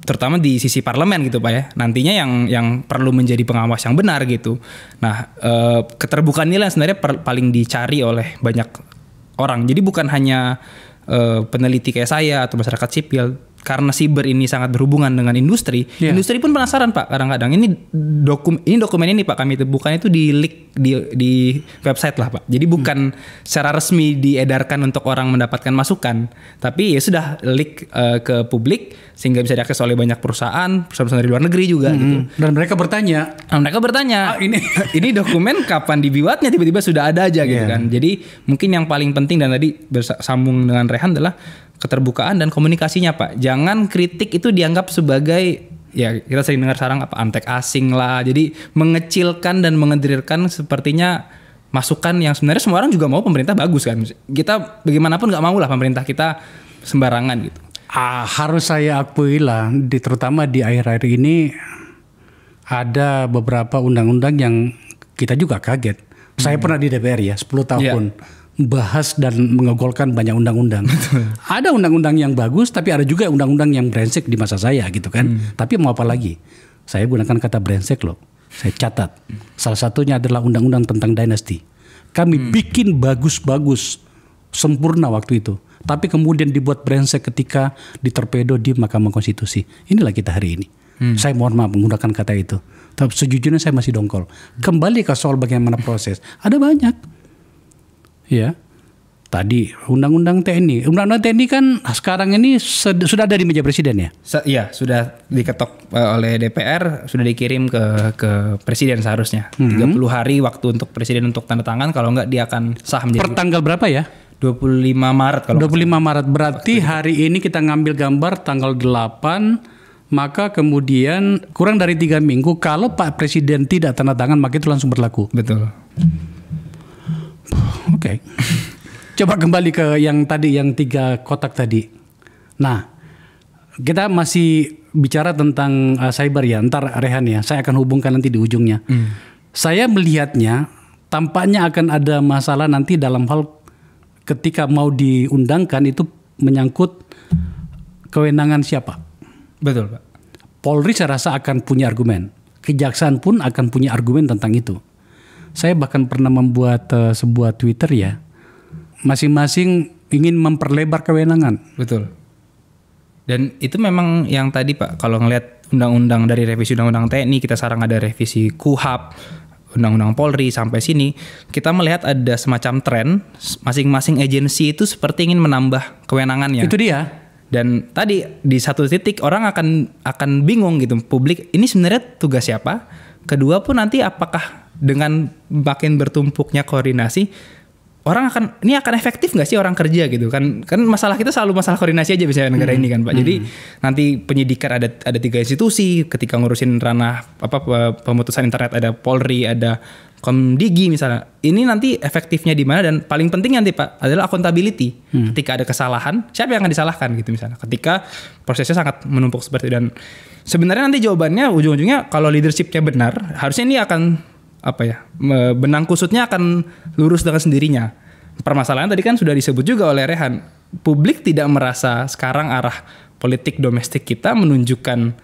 B: terutama di sisi parlemen gitu Pak ya, nantinya yang perlu menjadi pengawas yang benar gitu. Nah keterbukaan nilai sebenarnya paling dicari oleh banyak orang. Jadi bukan hanya peneliti kayak saya atau masyarakat sipil, karena siber ini sangat berhubungan dengan industri. Industri pun penasaran Pak kadang-kadang. Ini dokumen ini Pak kami temukan itu di leak di website lah Pak. Jadi bukan secara resmi diedarkan untuk orang mendapatkan masukan, tapi ya sudah leak ke publik sehingga bisa diakses oleh banyak perusahaan dari luar negeri juga gitu.
C: Dan mereka bertanya,
B: ini dokumen kapan dibuatnya, tiba-tiba sudah ada aja gitu kan. Jadi mungkin yang paling penting dan tadi bersambung dengan Rehan adalah keterbukaan dan komunikasinya Pak. Jangan kritik itu dianggap sebagai, ya kita sering dengar sekarang apa antek asing lah. Jadi mengecilkan dan mengedirkan sepertinya masukan yang sebenarnya semua orang juga mau pemerintah bagus kan. Kita bagaimanapun nggak mau lah pemerintah kita sembarangan gitu.
C: Harus saya akui lah, terutama di akhir-akhir ini ada beberapa undang-undang yang kita juga kaget. Saya pernah di DPR ya 10 tahun. Bahas dan mengegolkan banyak undang-undang. Ada undang-undang yang bagus, tapi ada juga undang-undang yang brengsek di masa saya gitu kan. Tapi mau apa lagi? Saya gunakan kata brengsek loh. Saya catat. Salah satunya adalah undang-undang tentang dinasti. Kami bikin bagus-bagus, sempurna waktu itu. Tapi kemudian dibuat brengsek ketika ditorpedo di Mahkamah Konstitusi. Inilah kita hari ini. Saya mohon maaf menggunakan kata itu. Tapi sejujurnya saya masih dongkol. Kembali ke soal bagaimana proses. Ada banyak. Ya, tadi undang-undang TNI. Undang-undang TNI kan sekarang ini sudah ada di meja presiden ya?
B: Iya, sudah diketok oleh DPR, sudah dikirim ke presiden seharusnya. 30 hari waktu untuk presiden untuk tanda tangan, kalau enggak dia akan sah menjadi.
C: Per tanggal berapa ya?
B: 25 Maret kalau
C: 25 Maret. Berarti hari ini kita ngambil gambar tanggal 8, maka kemudian kurang dari 3 minggu kalau Pak Presiden tidak tanda tangan maka itu langsung berlaku.
B: Betul.
C: Oke. Coba kembali ke yang tadi, yang 3 kotak tadi. Nah, kita masih bicara tentang cyber ya. Ntar Rehan ya, saya akan hubungkan nanti di ujungnya. Saya melihatnya tampaknya akan ada masalah nanti dalam hal ketika mau diundangkan itu menyangkut kewenangan siapa.
B: Betul Pak.
C: Polri saya rasa akan punya argumen. Kejaksaan pun akan punya argumen tentang itu. Saya bahkan pernah membuat sebuah Twitter ya. Masing-masing ingin memperlebar kewenangan.
B: Betul. Dan itu memang yang tadi Pak, kalau ngelihat undang-undang dari revisi undang-undang TNI, kita sekarang ada revisi KUHAP, undang-undang Polri sampai sini, kita melihat ada semacam tren masing-masing agensi itu seperti ingin menambah kewenangannya.
C: Itu dia.
B: Dan tadi di satu titik orang akan bingung gitu, publik ini sebenarnya tugas siapa? Kedua pun nanti apakah dengan makin bertumpuknya koordinasi, orang ini akan efektif nggak sih orang kerja gitu kan masalah kita selalu masalah koordinasi aja biasanya negara ini kan Pak. Jadi nanti penyidikan ada 3 institusi, ketika ngurusin ranah pemutusan internet ada Polri, ada Komdigi misalnya. Ini nanti efektifnya di mana, dan paling penting nanti Pak adalah accountability. Ketika ada kesalahan, siapa yang akan disalahkan gitu misalnya. Ketika prosesnya sangat menumpuk seperti itu. Dan sebenarnya nanti jawabannya ujung-ujungnya kalau leadershipnya benar, harusnya ini akan benang kusutnya akan lurus dengan sendirinya. Permasalahan tadi kan sudah disebut juga oleh Rehan. Publik tidak merasa sekarang arah politik domestik kita menunjukkan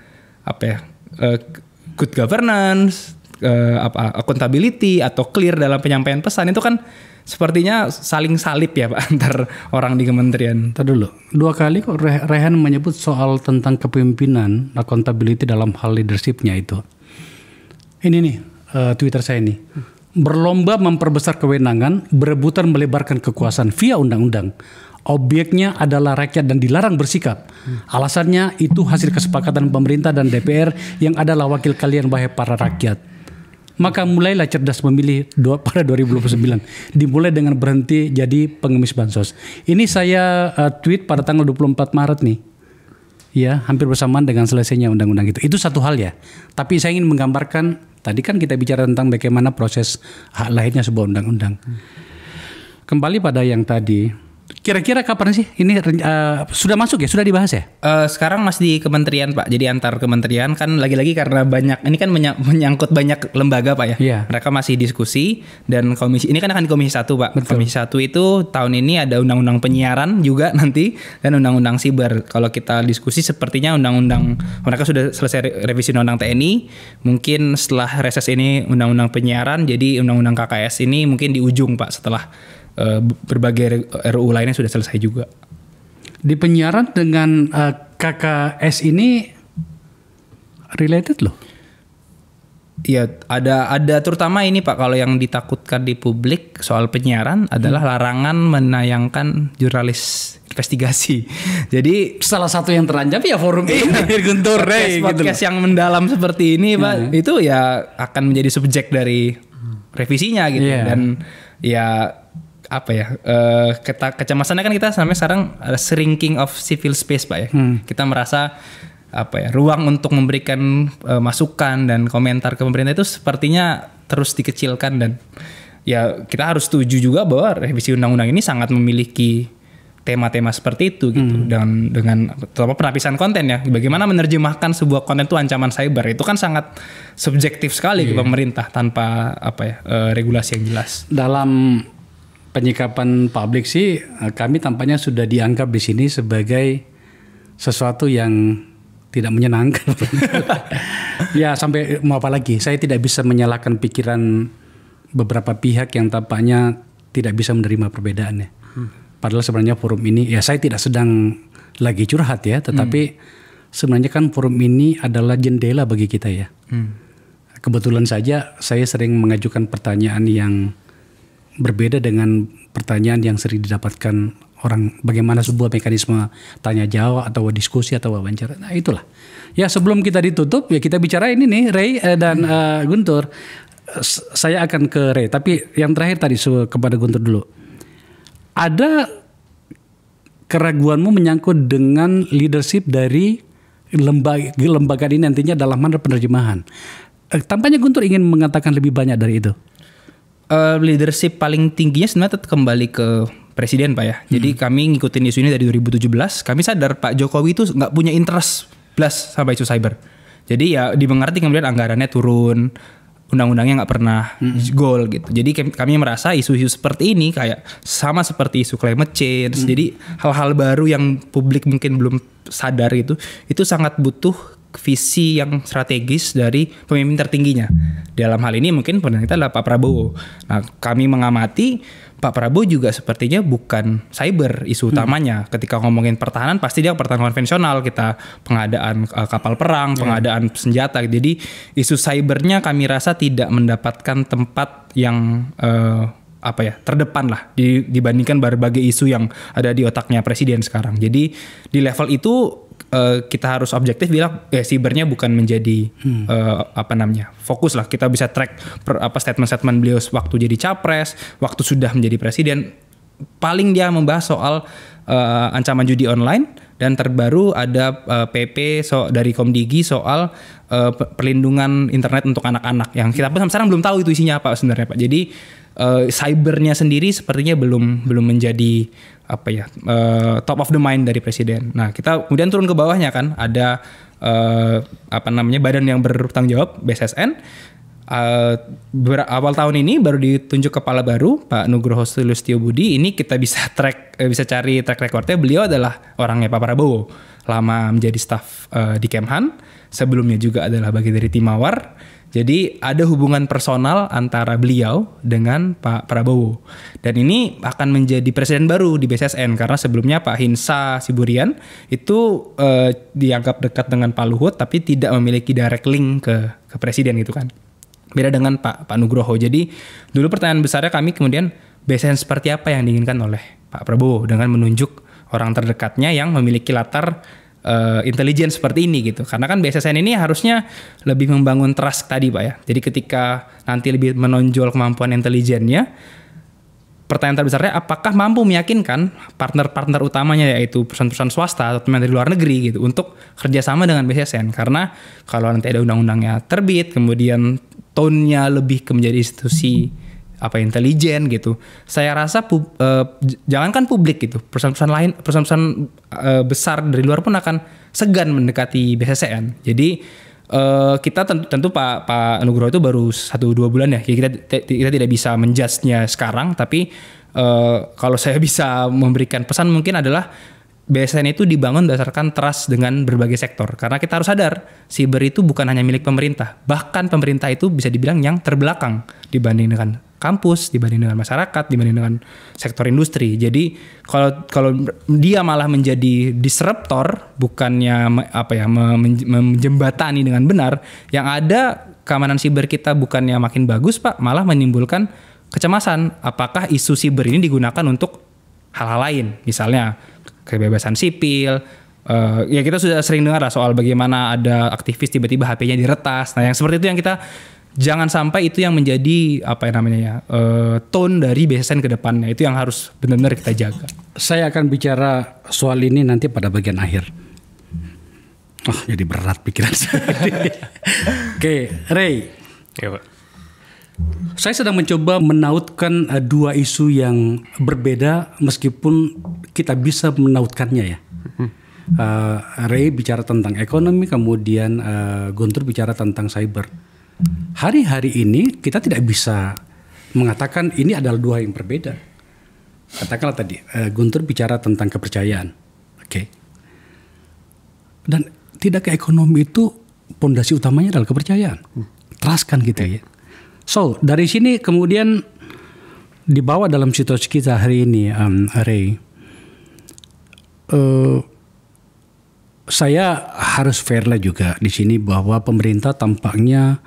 B: good governance, accountability atau clear dalam penyampaian pesan itu kan sepertinya saling salib ya Pak antar orang di kementerian.
C: Tadi dulu, 2 kali kok Rehan menyebut soal tentang kepemimpinan, accountability dalam hal leadershipnya itu. Ini nih Twitter saya nih. Berlomba memperbesar kewenangan, berebutan melebarkan kekuasaan via undang-undang. Objeknya adalah rakyat dan dilarang bersikap. Alasannya itu hasil kesepakatan pemerintah dan DPR yang adalah wakil kalian wahai para rakyat. Maka mulailah cerdas memilih pada 2029. Dimulai dengan berhenti jadi pengemis bansos. Ini saya tweet pada tanggal 24 Maret nih. Ya, hampir bersamaan dengan selesainya undang-undang itu. Itu satu hal ya. Tapi saya ingin menggambarkan, tadi kan kita bicara tentang bagaimana proses hak lahirnya sebuah undang-undang. Kembali pada yang tadi. Kira-kira kapan sih ini sudah masuk ya, sudah dibahas ya?
B: Sekarang masih di kementerian Pak, jadi antar kementerian kan lagi-lagi karena banyak, ini kan menyangkut banyak lembaga Pak ya.
C: Iya.
B: Mereka masih diskusi dan komisi, ini kan akan di komisi 1 Pak.
C: Betul.
B: Komisi 1 itu tahun ini ada undang-undang penyiaran juga nanti dan undang-undang siber. Kalau kita diskusi sepertinya undang-undang, mereka sudah selesai revisi undang-undang TNI, mungkin setelah reses ini undang-undang penyiaran, jadi undang-undang KKS ini mungkin di ujung Pak setelah berbagai RUU lainnya sudah selesai juga.
C: Di penyiaran dengan KKS ini related loh.
B: Iya, ada terutama ini Pak, kalau yang ditakutkan di publik soal penyiaran adalah larangan menayangkan jurnalis investigasi. Jadi
C: Salah satu yang terancam ya forum ini Guntur Rey
B: podcast yang mendalam seperti ini Pak, itu ya akan menjadi subjek dari revisinya gitu. Dan ya apa ya, kecemasannya kan kita sampai sekarang ada shrinking of civil space Pak ya. Kita merasa apa ya, ruang untuk memberikan masukan dan komentar ke pemerintah itu sepertinya terus dikecilkan, dan ya kita harus setuju juga bahwa revisi undang-undang ini sangat memiliki tema-tema seperti itu gitu. Dan dengan terutama penapisan konten ya, bagaimana menerjemahkan sebuah konten itu ancaman cyber, itu kan sangat subjektif sekali ke pemerintah tanpa apa ya, regulasi yang jelas.
C: Dalam penyikapan publik sih kami tampaknya sudah dianggap di sini sebagai sesuatu yang tidak menyenangkan. Ya sampai mau apa lagi, saya tidak bisa menyalahkan pikiran beberapa pihak yang tampaknya tidak bisa menerima perbedaannya. Padahal sebenarnya forum ini, ya saya tidak sedang lagi curhat ya, tetapi sebenarnya kan forum ini adalah jendela bagi kita ya. Kebetulan saja saya sering mengajukan pertanyaan yang berbeda dengan pertanyaan yang sering didapatkan orang, bagaimana sebuah mekanisme tanya jawab atau diskusi atau wawancara. Nah itulah. Ya sebelum kita ditutup ya kita bicara ini nih Ray dan Guntur. Saya akan ke Ray, tapi yang terakhir tadi kepada Guntur dulu. Ada keraguanmu menyangkut dengan leadership dari lembaga ini nantinya dalam hal penerjemahan. Tampaknya Guntur ingin mengatakan lebih banyak dari itu.
B: Leadership paling tingginya sebenarnya tetap kembali ke presiden Pak ya. Jadi kami ngikutin isu ini dari 2017. Kami sadar Pak Jokowi itu nggak punya interest plus sama isu cyber. Jadi ya dimengerti kemudian anggarannya turun, undang-undangnya nggak pernah goal gitu. Jadi kami merasa isu-isu seperti ini kayak sama seperti isu climate change. Jadi hal-hal baru yang publik mungkin belum sadar gitu, itu sangat butuh visi yang strategis dari pemimpin tertingginya. Dalam hal ini mungkin pemerintah adalah Pak Prabowo. Nah, kami mengamati Pak Prabowo juga sepertinya bukan cyber isu utamanya. Ketika ngomongin pertahanan pasti dia pertahanan konvensional, kita pengadaan kapal perang, pengadaan senjata. Jadi isu cybernya kami rasa tidak mendapatkan tempat yang apa ya, terdepan lah dibandingkan berbagai isu yang ada di otaknya presiden sekarang. Jadi di level itu kita harus objektif bilang sibernya bukan menjadi apa namanya, fokus lah. Kita bisa track statement-statement beliau waktu jadi capres, waktu sudah menjadi presiden. Paling dia membahas soal ancaman judi online, dan terbaru ada PP dari Komdigi soal perlindungan internet untuk anak-anak yang kita pun sekarang belum tahu itu isinya apa sebenarnya Pak. Jadi cybernya sendiri sepertinya belum menjadi apa ya, top of the mind dari presiden. Nah kita kemudian turun ke bawahnya kan ada apa namanya, badan yang bertanggung jawab BSSN. Awal tahun ini baru ditunjuk kepala baru Pak Nugroho Sulistyo Budi. Ini kita bisa cari track recordnya. Beliau adalah orangnya Pak Prabowo, lama menjadi staf di Kemhan, sebelumnya juga adalah bagian dari tim Mawar. Jadi ada hubungan personal antara beliau dengan Pak Prabowo. Dan ini akan menjadi presiden baru di BSSN karena sebelumnya Pak Hinsa Siburian itu dianggap dekat dengan Pak Luhut tapi tidak memiliki direct link ke presiden gitu kan. Beda dengan Pak Nugroho. Jadi dulu pertanyaan besarnya kami kemudian BSSN seperti apa yang diinginkan oleh Pak Prabowo dengan menunjuk orang terdekatnya yang memiliki latar intelijen seperti ini gitu. Karena kan BSSN ini harusnya lebih membangun trust tadi Pak ya. Jadi ketika nanti lebih menonjol kemampuan intelijennya, pertanyaan terbesarnya apakah mampu meyakinkan partner-partner utamanya yaitu perusahaan-perusahaan swasta atau teman dari luar negeri gitu untuk kerjasama dengan BSSN. Karena kalau nanti ada undang-undangnya terbit, kemudian tone-nya lebih ke menjadi institusi intelijen gitu. Saya rasa jangankan publik gitu, perusahaan-perusahaan lain, perusahaan-perusahaan besar dari luar pun akan segan mendekati BSSN. Jadi kita tentu Pak Nugroho itu baru 1-2 bulan ya. Kita tidak bisa menjudge-nya sekarang, tapi kalau saya bisa memberikan pesan mungkin adalah BSSN itu dibangun berdasarkan trust dengan berbagai sektor. Karena kita harus sadar, siber itu bukan hanya milik pemerintah. Bahkan pemerintah itu bisa dibilang yang terbelakang dibanding dengan kampus, dibanding dengan masyarakat, dibanding dengan sektor industri. Jadi kalau dia malah menjadi disruptor, bukannya menjembatani dengan benar, yang ada keamanan siber kita bukannya makin bagus Pak, malah menimbulkan kecemasan. Apakah isu siber ini digunakan untuk hal-hal lain, misalnya kebebasan sipil. Ya kita sudah sering dengar lah soal bagaimana ada aktivis tiba-tiba HP-nya diretas. Nah yang seperti itu yang kita jangan sampai itu yang menjadi tone dari BSSN ke depannya. Itu yang harus benar-benar kita jaga.
C: Saya akan bicara soal ini nanti pada bagian akhir. Jadi berat pikiran saya. Oke, Ray.
A: Ya, Pak.
C: Saya sedang mencoba menautkan dua isu yang berbeda meskipun kita bisa menautkannya ya. Ray bicara tentang ekonomi, kemudian Guntur bicara tentang cyber. Hari-hari ini kita tidak bisa mengatakan ini adalah dua yang berbeda. Katakanlah tadi Guntur bicara tentang kepercayaan. Oke. Dan tidak ke ekonomi itu pondasi utamanya adalah kepercayaan. Trust kan gitu ya. So, dari sini kemudian dibawa dalam situasi kita hari ini, Ray. Saya harus fair lah juga di sini bahwa pemerintah tampaknya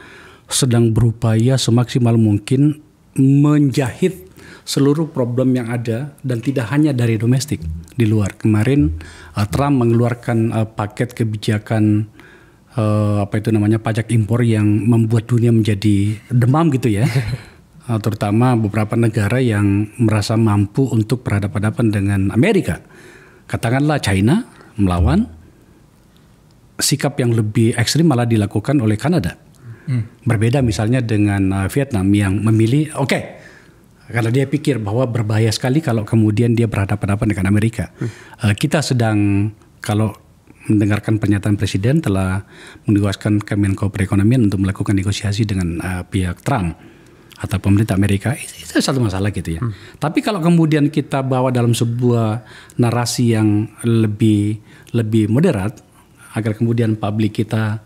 C: sedang berupaya semaksimal mungkin menjahit seluruh problem yang ada dan tidak hanya dari domestik, di luar. Kemarin Trump mengeluarkan paket kebijakan pajak impor yang membuat dunia menjadi demam gitu ya. Terutama beberapa negara yang merasa mampu untuk berhadapan-hadapan dengan Amerika. Katakanlah China melawan, sikap yang lebih ekstrim malah dilakukan oleh Kanada. Berbeda misalnya dengan Vietnam yang memilih karena dia pikir bahwa berbahaya sekali kalau kemudian dia berhadapan-hadapan dengan Amerika. Kita sedang kalau mendengarkan pernyataan Presiden telah menugaskan Kemenko Perekonomian untuk melakukan negosiasi dengan pihak Trump atau pemerintah Amerika. Itu satu masalah gitu ya. Tapi kalau kemudian kita bawa dalam sebuah narasi yang lebih moderat agar kemudian publik kita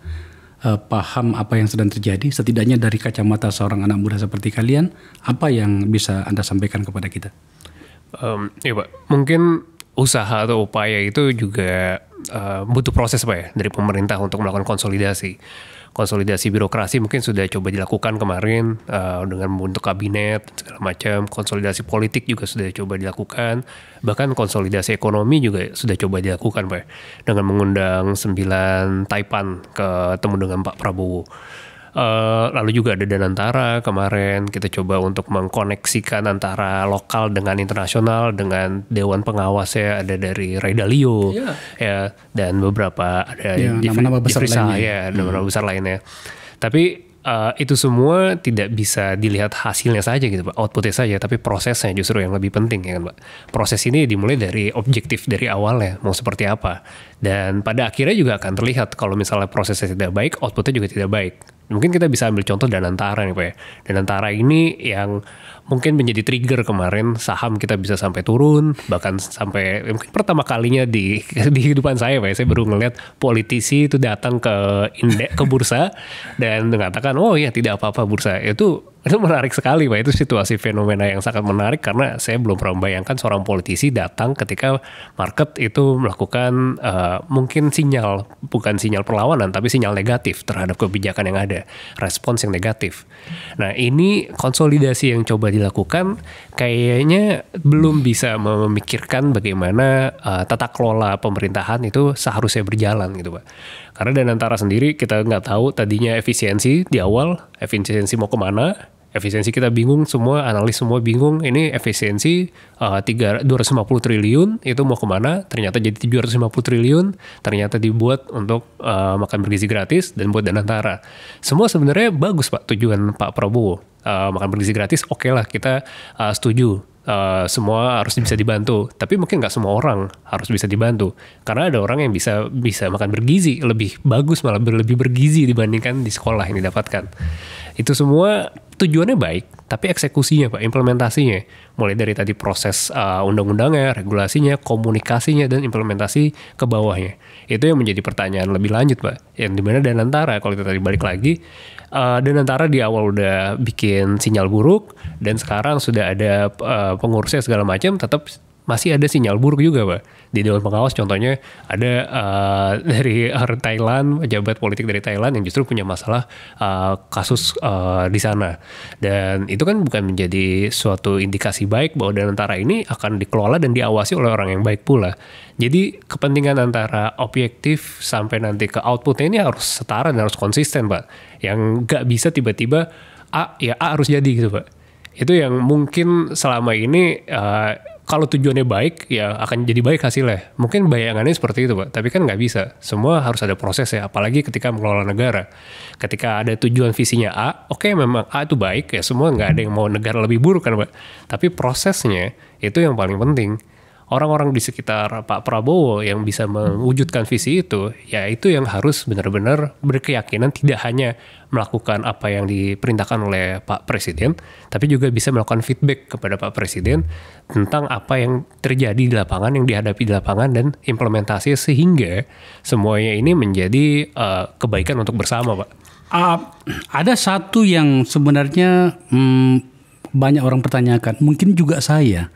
C: paham apa yang sedang terjadi, setidaknya dari kacamata seorang anak muda seperti kalian, apa yang bisa Anda sampaikan kepada kita?
A: Ya Pak, mungkin usaha atau upaya itu juga butuh proses Pak ya dari pemerintah untuk melakukan konsolidasi birokrasi mungkin sudah coba dilakukan kemarin dengan membentuk kabinet segala macam. Konsolidasi politik juga sudah coba dilakukan, bahkan konsolidasi ekonomi juga sudah coba dilakukan Pak dengan mengundang 9 Taipan ketemu dengan Pak Prabowo. Lalu juga ada Danantara kemarin kita coba untuk mengkoneksikan antara lokal dengan internasional, dengan dewan pengawasnya ada dari Ray Dalio ya dan beberapa ada
C: nama-nama besar lainnya.
A: Ya, nama-nama besar lainnya. Tapi itu semua tidak bisa dilihat hasilnya saja gitu Pak, outputnya saja, tapi prosesnya justru yang lebih penting ya kan Pak. Proses ini dimulai dari objektif dari awalnya mau seperti apa, dan pada akhirnya juga akan terlihat kalau misalnya prosesnya tidak baik, outputnya juga tidak baik. Mungkin kita bisa ambil contoh Danantara nih Pak ya. Danantara ini yang mungkin menjadi trigger kemarin saham kita bisa sampai turun, bahkan sampai mungkin pertama kalinya di kehidupan saya Pak, saya baru ngeliat politisi itu datang ke ke bursa dan mengatakan oh ya tidak apa-apa bursa. Itu menarik sekali Pak, itu situasi fenomena yang sangat menarik karena saya belum pernah membayangkan seorang politisi datang ketika market itu melakukan mungkin sinyal, bukan sinyal perlawanan tapi sinyal negatif terhadap kebijakan yang ada, respons yang negatif. Nah ini konsolidasi yang coba dilakukan kayaknya belum bisa memikirkan bagaimana tata kelola pemerintahan itu seharusnya berjalan gitu Pak. Karena Danantara sendiri kita nggak tahu tadinya efisiensi di awal, efisiensi mau kemana. Efisiensi kita bingung semua, analis semua bingung. Ini efisiensi 250 triliun itu mau kemana? Ternyata jadi 750 triliun. Ternyata dibuat untuk makan bergizi gratis dan buat Danantara. Semua sebenarnya bagus Pak tujuan Pak Prabowo. Makan bergizi gratis oke lah kita setuju. Semua harus bisa dibantu, tapi mungkin nggak semua orang harus bisa dibantu karena ada orang yang bisa makan bergizi lebih bagus, malah lebih bergizi dibandingkan di sekolah yang didapatkan. Itu semua tujuannya baik, tapi eksekusinya Pak, implementasinya mulai dari tadi proses undang-undangnya, regulasinya, komunikasinya dan implementasi ke bawahnya itu yang menjadi pertanyaan lebih lanjut Pak. Yang dimana Danantara kalau kita tadi balik lagi, Danantara di awal udah bikin sinyal buruk dan sekarang sudah ada pengurusnya segala macam, tetap masih ada sinyal buruk juga Pak. Di Dewan Pengawas contohnya ada dari Thailand, pejabat politik dari Thailand yang justru punya masalah kasus di sana. Dan itu kan bukan menjadi suatu indikasi baik bahwa Danantara ini akan dikelola dan diawasi oleh orang yang baik pula. Jadi kepentingan antara objektif sampai nanti ke outputnya ini harus setara dan harus konsisten Pak. Yang nggak bisa tiba-tiba A harus jadi gitu Pak. Itu yang mungkin selama ini kalau tujuannya baik ya akan jadi baik hasilnya. Mungkin bayangannya seperti itu Pak, tapi kan nggak bisa. Semua harus ada proses ya, apalagi ketika mengelola negara. Ketika ada tujuan visinya A, oke, memang A itu baik ya, semua nggak ada yang mau negara lebih buruk kan Pak. Tapi prosesnya itu yang paling penting. Orang-orang di sekitar Pak Prabowo yang bisa mewujudkan visi itu, ya itu yang harus benar-benar berkeyakinan tidak hanya melakukan apa yang diperintahkan oleh Pak Presiden, tapi juga bisa melakukan feedback kepada Pak Presiden tentang apa yang terjadi di lapangan, yang dihadapi di lapangan, dan implementasi sehingga semuanya ini menjadi kebaikan untuk bersama Pak.
C: Ada satu yang sebenarnya banyak orang pertanyakan, mungkin juga saya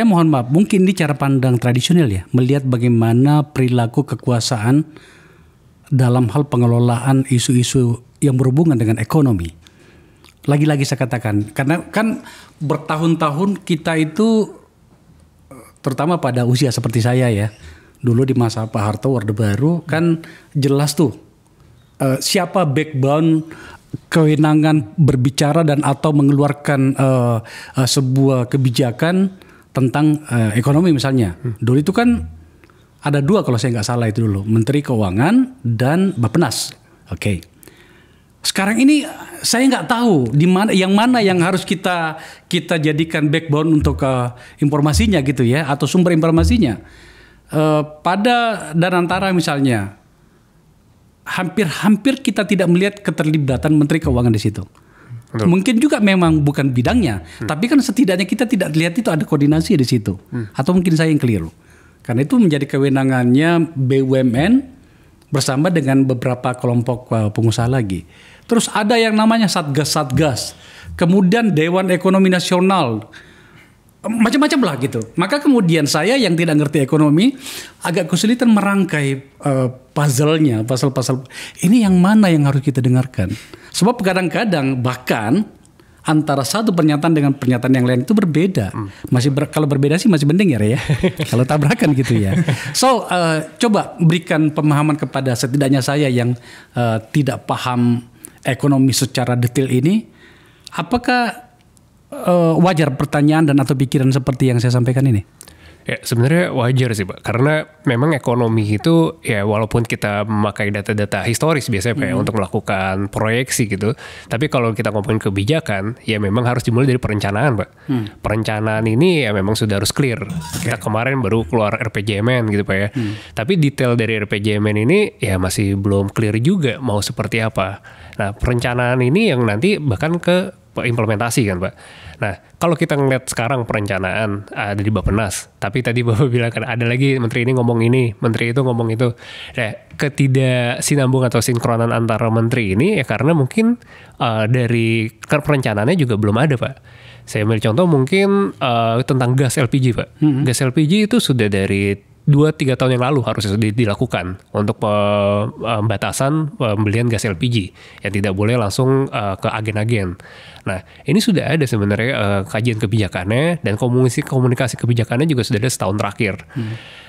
C: mohon maaf, mungkin ini cara pandang tradisional ya, melihat bagaimana perilaku kekuasaan dalam hal pengelolaan isu-isu yang berhubungan dengan ekonomi. Lagi-lagi saya katakan, karena kan bertahun-tahun kita itu, terutama pada usia seperti saya ya, dulu di masa Pak Harto, Orde Baru, kan jelas tuh siapa backbone kewenangan berbicara dan atau mengeluarkan sebuah kebijakan tentang ekonomi misalnya. Dulu itu kan ada dua kalau saya nggak salah itu dulu, Menteri Keuangan dan Bappenas. Oke. Sekarang ini saya nggak tahu di mana yang harus kita jadikan backbone untuk informasinya gitu ya, atau sumber informasinya. Pada Danantara misalnya, hampir kita tidak melihat keterlibatan Menteri Keuangan di situ. Betul. Mungkin juga memang bukan bidangnya, tapi kan setidaknya kita tidak lihat itu ada koordinasi di situ. Atau mungkin saya yang keliru. Karena itu menjadi kewenangannya BUMN bersama dengan beberapa kelompok pengusaha lagi. Terus ada yang namanya Satgas. Kemudian Dewan Ekonomi Nasional. Macam-macam lah gitu. Maka kemudian saya yang tidak ngerti ekonomi agak kesulitan merangkai puzzle-nya, pasal-pasal ini yang mana yang harus kita dengarkan. Sebab kadang-kadang bahkan antara satu pernyataan dengan pernyataan yang lain itu berbeda. Kalau berbeda sih masih mending ya. Kalau tabrakan gitu ya. So coba berikan pemahaman kepada setidaknya saya yang tidak paham ekonomi secara detail ini. Apakah wajar pertanyaan dan atau pikiran seperti yang saya sampaikan ini?
A: Ya sebenarnya wajar sih Pak, karena memang ekonomi itu ya walaupun kita memakai data-data historis biasanya Pak ya, untuk melakukan proyeksi gitu, tapi kalau kita ngomongin kebijakan ya memang harus dimulai dari perencanaan Pak. Perencanaan ini ya memang sudah harus clear. Kita kemarin baru keluar RPJMN gitu Pak ya, tapi detail dari RPJMN ini ya masih belum clear juga mau seperti apa. Nah perencanaan ini yang nanti bahkan ke implementasi kan Pak. Nah kalau kita ngeliat sekarang perencanaan ada di Bappenas, tapi tadi Bapak bilang kan ada lagi menteri ini ngomong ini, menteri itu ngomong itu. Nah ketidaksinambung atau sinkronan antara menteri ini ya karena mungkin dari perencanaannya juga belum ada Pak. Saya ambil contoh mungkin tentang gas LPG Pak. Gas LPG itu sudah dari 2-3 tahun yang lalu harus dilakukan untuk pembatasan pembelian gas LPG yang tidak boleh langsung ke agen-agen. Nah ini sudah ada sebenarnya kajian kebijakannya dan komunikasi kebijakannya juga sudah ada setahun terakhir.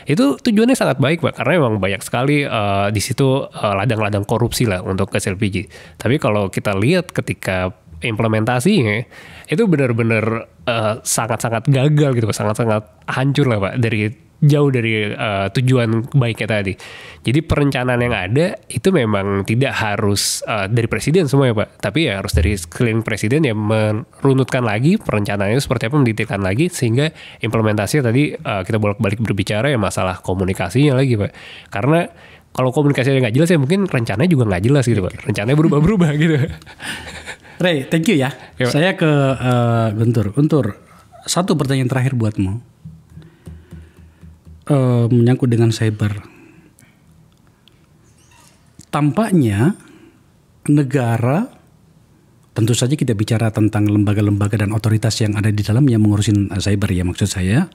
A: Itu tujuannya sangat baik Pak, karena memang banyak sekali di situ ladang-ladang korupsi lah untuk gas LPG. Tapi kalau kita lihat ketika implementasinya itu benar-benar sangat-sangat gagal gitu, sangat-sangat hancur lah Pak, jauh dari tujuan baiknya tadi. Jadi perencanaan yang ada itu memang tidak harus dari presiden semua ya Pak, tapi ya harus dari sekeliling presiden yang merunutkan lagi perencanaannya seperti apa, mendetailkan lagi sehingga implementasinya tadi kita bolak-balik berbicara ya masalah komunikasinya lagi Pak. Karena kalau komunikasinya nggak jelas ya mungkin rencananya juga nggak jelas gitu Pak. Rencananya berubah-berubah gitu.
C: Ray, thank you ya.
A: Yo.
C: Saya ke Guntur. Satu pertanyaan terakhir buatmu. Menyangkut dengan cyber. Tampaknya negara, tentu saja kita bicara tentang lembaga-lembaga dan otoritas yang ada di dalamnya mengurusin cyber ya maksud saya.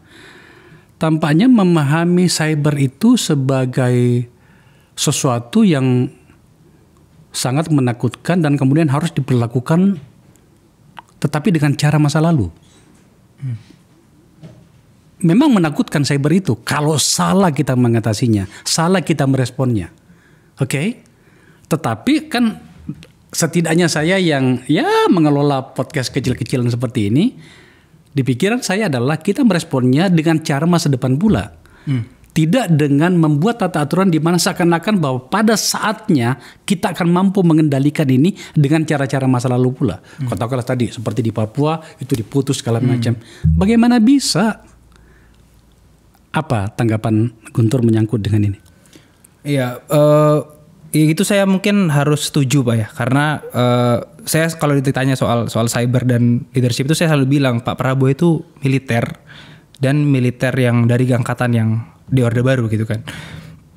C: Tampaknya memahami cyber itu sebagai sesuatu yang sangat menakutkan dan kemudian harus diperlakukan tetapi dengan cara masa lalu. Memang menakutkan cyber itu kalau salah kita mengatasinya, salah kita meresponnya. Oke? Tetapi kan setidaknya saya yang ya mengelola podcast kecil-kecilan seperti ini, di pikiran saya adalah kita meresponnya dengan cara masa depan pula. Tidak dengan membuat tata aturan di mana seakan-akan bahwa pada saatnya kita akan mampu mengendalikan ini dengan cara-cara masa lalu pula. Katakanlah tadi seperti di Papua itu diputus segala macam. Bagaimana bisa? Apa tanggapan Guntur menyangkut dengan ini?
B: Iya, itu saya mungkin harus setuju Pak ya, karena saya kalau ditanya soal cyber dan leadership itu saya selalu bilang Pak Prabowo itu militer dan militer yang dari angkatan yang di Orde Baru gitu kan.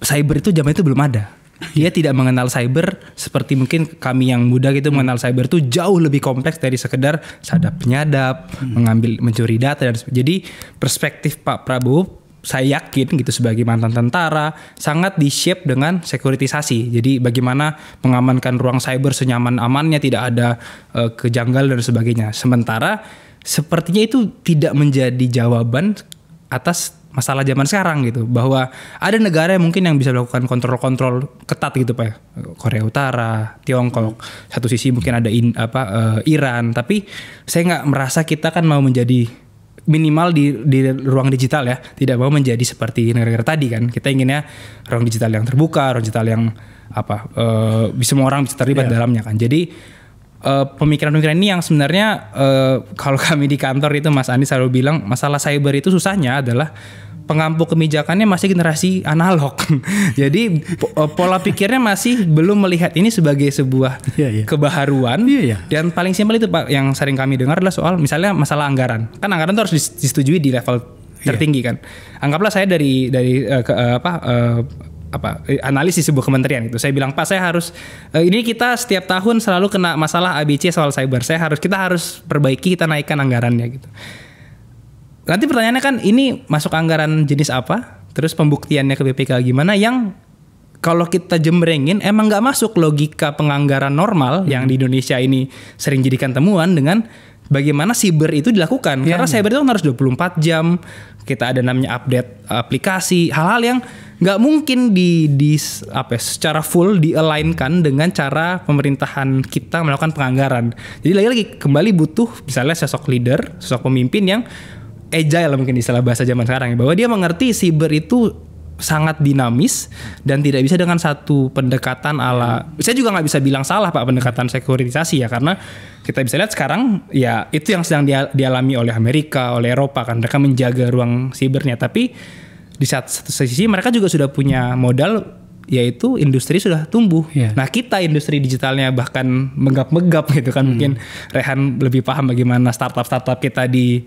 B: Cyber itu zaman itu belum ada. Dia tidak mengenal cyber seperti mungkin kami yang muda gitu mengenal cyber itu jauh lebih kompleks dari sekedar sadap penyadap, mencuri data dan jadi perspektif Pak Prabowo saya yakin gitu sebagai mantan tentara sangat di-shape dengan sekuritisasi. Jadi bagaimana mengamankan ruang cyber senyaman-amannya, tidak ada kejanggalan dan sebagainya. Sementara sepertinya itu tidak menjadi jawaban atas masalah zaman sekarang gitu, bahwa ada negara yang mungkin yang bisa melakukan kontrol-kontrol ketat gitu Pak ya. Korea Utara, Tiongkok, satu sisi mungkin ada Iran, tapi saya nggak merasa kita kan mau menjadi minimal di ruang digital ya, tidak mau menjadi seperti negara-negara tadi kan. Kita inginnya ruang digital yang terbuka, ruang digital yang semua orang bisa terlibat dalamnya kan. Jadi pemikiran-pemikiran ini yang sebenarnya kalau kami di kantor itu Mas Andi selalu bilang masalah cyber itu susahnya adalah pengampu kebijakannya masih generasi analog. Jadi pola pikirnya masih belum melihat ini sebagai sebuah kebaharuan. Dan paling simpel itu Pak yang sering kami dengar adalah soal misalnya masalah anggaran. Kan anggaran itu harus disetujui di level tertinggi kan. Anggaplah saya dari analis di sebuah kementerian itu. Saya bilang Pak saya harus ini kita setiap tahun selalu kena masalah ABC soal cyber. Kita harus perbaiki, kita naikkan anggarannya gitu. Nanti pertanyaannya kan ini masuk anggaran jenis apa? Terus pembuktiannya ke BPK gimana? Yang kalau kita jembrengin emang nggak masuk logika penganggaran normal yang di Indonesia ini sering jadikan temuan dengan bagaimana siber itu dilakukan. Karena cyber itu harus 24 jam. Kita ada namanya update aplikasi, hal-hal yang nggak mungkin secara full di-align-kan dengan cara pemerintahan kita melakukan penganggaran. Jadi lagi-lagi kembali butuh misalnya sosok leader, sosok pemimpin yang agile mungkin istilah bahasa zaman sekarang ya, bahwa dia mengerti siber itu sangat dinamis dan tidak bisa dengan satu pendekatan ala, saya juga nggak bisa bilang salah Pak pendekatan sekuritisasi ya, karena kita bisa lihat sekarang ya itu yang sedang dialami oleh Amerika, oleh Eropa kan, mereka menjaga ruang sibernya, tapi di satu sisi mereka juga sudah punya modal, yaitu industri sudah tumbuh. Nah kita industri digitalnya bahkan megap-megap gitu kan, mungkin Rehan lebih paham bagaimana startup kita di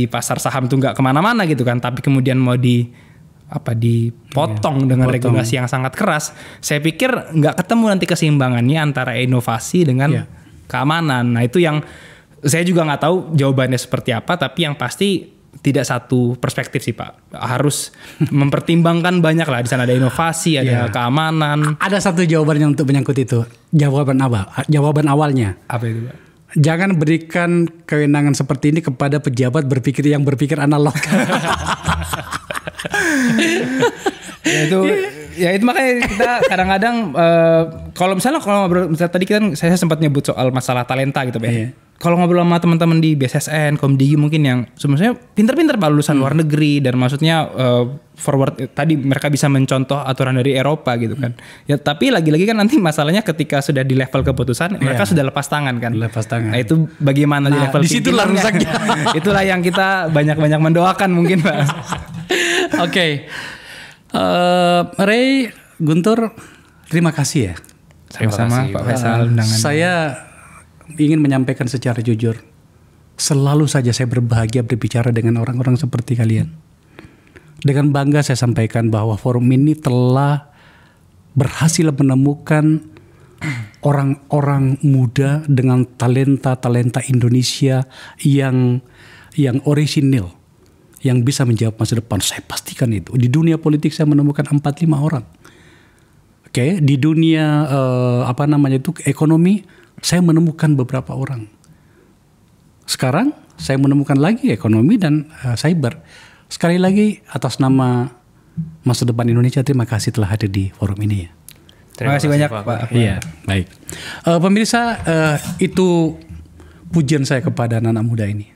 B: pasar saham tuh nggak kemana-mana gitu kan, tapi kemudian mau dipotong dengan regulasi yang sangat keras. Saya pikir nggak ketemu nanti keseimbangannya antara inovasi dengan keamanan. Nah itu yang saya juga nggak tahu jawabannya seperti apa, tapi yang pasti tidak satu perspektif sih Pak. Harus mempertimbangkan banyak lah. Di sana ada inovasi, ada keamanan.
C: Ada satu jawabannya untuk menyangkut itu. Jawaban awalnya. Apa itu Pak? Jangan berikan kewenangan seperti ini kepada pejabat berpikir analog. Ya itu makanya kita kadang-kadang kalau ngobrol tadi kan saya sempat nyebut soal masalah talenta gitu Pak. Kalau ngobrol sama teman-teman di BSSN, Komdigi mungkin yang sebenarnya pintar-pintar Pak lulusan luar negeri, dan maksudnya forward tadi mereka bisa mencontoh aturan dari Eropa gitu kan. Ya tapi lagi-lagi kan nanti masalahnya ketika sudah di level keputusan mereka sudah lepas tangan kan. Lepas tangan.
B: Nah itu bagaimana di level
C: disitulah rusaknya.
B: Itulah yang kita banyak-banyak mendoakan mungkin Pak.
C: Oke. Ray, Guntur, terima kasih ya.
B: Sama-sama Pak Faisal undangan.
C: Saya ingin menyampaikan secara jujur, selalu saja saya berbahagia berbicara dengan orang-orang seperti kalian. Dengan bangga saya sampaikan bahwa forum ini telah berhasil menemukan orang-orang muda dengan talenta Indonesia yang orisinil, yang bisa menjawab masa depan. Saya pastikan itu. Di dunia politik saya menemukan 4-5 orang. Oke, di dunia ekonomi saya menemukan beberapa orang. Sekarang saya menemukan lagi ekonomi dan cyber. Sekali lagi atas nama masa depan Indonesia, terima kasih telah hadir di forum ini ya.
B: Terima kasih banyak Pak.
C: Iya, baik. Pemirsa, itu pujian saya kepada anak-anak muda ini.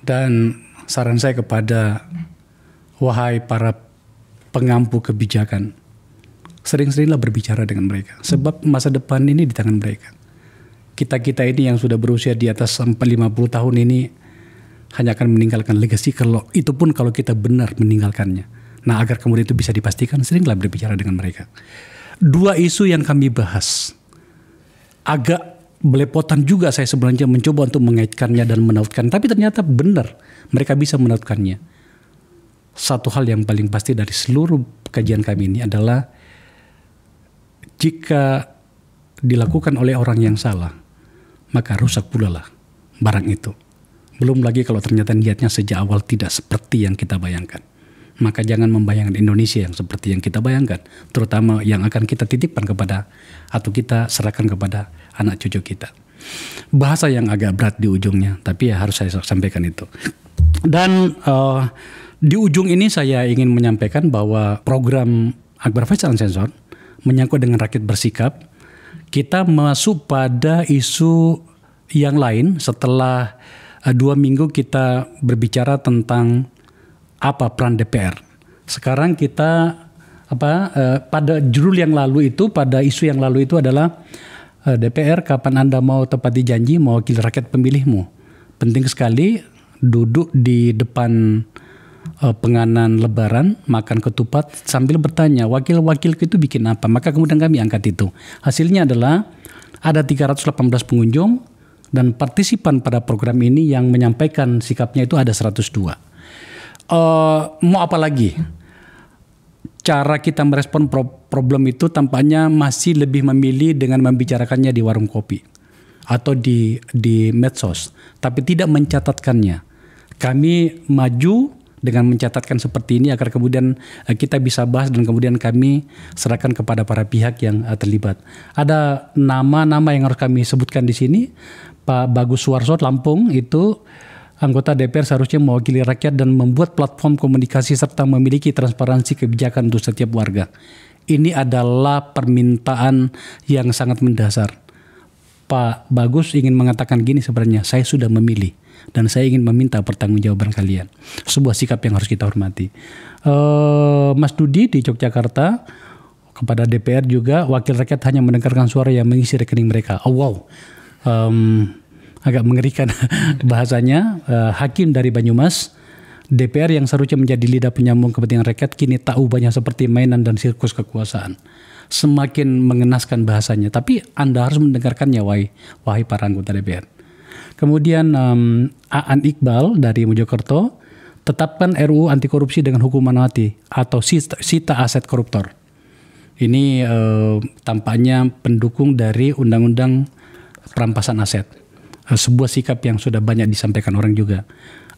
C: Dan saran saya kepada wahai para pengampu kebijakan, sering-seringlah berbicara dengan mereka. Sebab masa depan ini di tangan mereka. Kita-kita ini yang sudah berusia di atas 50 tahun ini hanya akan meninggalkan legasi kalau kita benar meninggalkannya. Nah agar kemudian itu bisa dipastikan, seringlah berbicara dengan mereka. 2 isu yang kami bahas. Agak belepotan juga saya sebenarnya mencoba untuk mengaitkannya dan menautkan. Tapi ternyata benar mereka bisa menautkannya. Satu hal yang paling pasti dari seluruh kajian kami ini adalah jika dilakukan oleh orang yang salah, maka rusak pula lah barang itu. Belum lagi kalau ternyata niatnya sejak awal tidak seperti yang kita bayangkan. Maka jangan membayangkan Indonesia yang seperti yang kita bayangkan. Terutama yang akan kita titipkan kepada atau kita serahkan kepada anak cucu kita. Bahasa yang agak berat di ujungnya, tapi ya harus saya sampaikan itu. Dan di ujung ini saya ingin menyampaikan bahwa program Akbar Faisal Uncensored menyangkut dengan rakyat bersikap, kita masuk pada isu yang lain setelah 2 minggu kita berbicara tentang apa peran DPR. Sekarang kita pada judul yang lalu itu, pada isu yang lalu itu adalah DPR kapan Anda mau tepati janji mewakili rakyat pemilihmu. Penting sekali duduk di depan penganan lebaran, makan ketupat sambil bertanya, wakil-wakilku itu bikin apa? Maka kemudian kami angkat itu. Hasilnya adalah ada 318 pengunjung dan partisipan pada program ini yang menyampaikan sikapnya itu ada 102. Mau apa lagi? Cara kita merespon problem itu tampaknya masih lebih memilih dengan membicarakannya di warung kopi atau di medsos, tapi tidak mencatatkannya. Kami maju dengan mencatatkan seperti ini agar kemudian kita bisa bahas dan kemudian kami serahkan kepada para pihak yang terlibat. Ada nama-nama yang harus kami sebutkan di sini. Pak Bagus Suwarso Lampung itu anggota DPR seharusnya mewakili rakyat dan membuat platform komunikasi serta memiliki transparansi kebijakan untuk setiap warga. Ini adalah permintaan yang sangat mendasar. Pak Bagus ingin mengatakan gini sebenarnya, saya sudah memilih. Dan saya ingin meminta pertanggungjawaban kalian. Sebuah sikap yang harus kita hormati. Mas Dudi di Yogyakarta, kepada DPR juga, wakil rakyat hanya mendengarkan suara yang mengisi rekening mereka. Oh wow, agak mengerikan bahasanya. Hakim dari Banyumas, DPR yang seharusnya menjadi lidah penyambung kepentingan rakyat kini tak ubahnya seperti mainan dan sirkus kekuasaan. Semakin mengenaskan bahasanya, tapi Anda harus mendengarkannya, wahai para anggota DPR. Kemudian Aan Iqbal dari Mojokerto, tetapkan RUU anti korupsi dengan hukuman mati atau sita aset koruptor. Ini tampaknya pendukung dari undang-undang perampasan aset. Sebuah sikap yang sudah banyak disampaikan orang juga.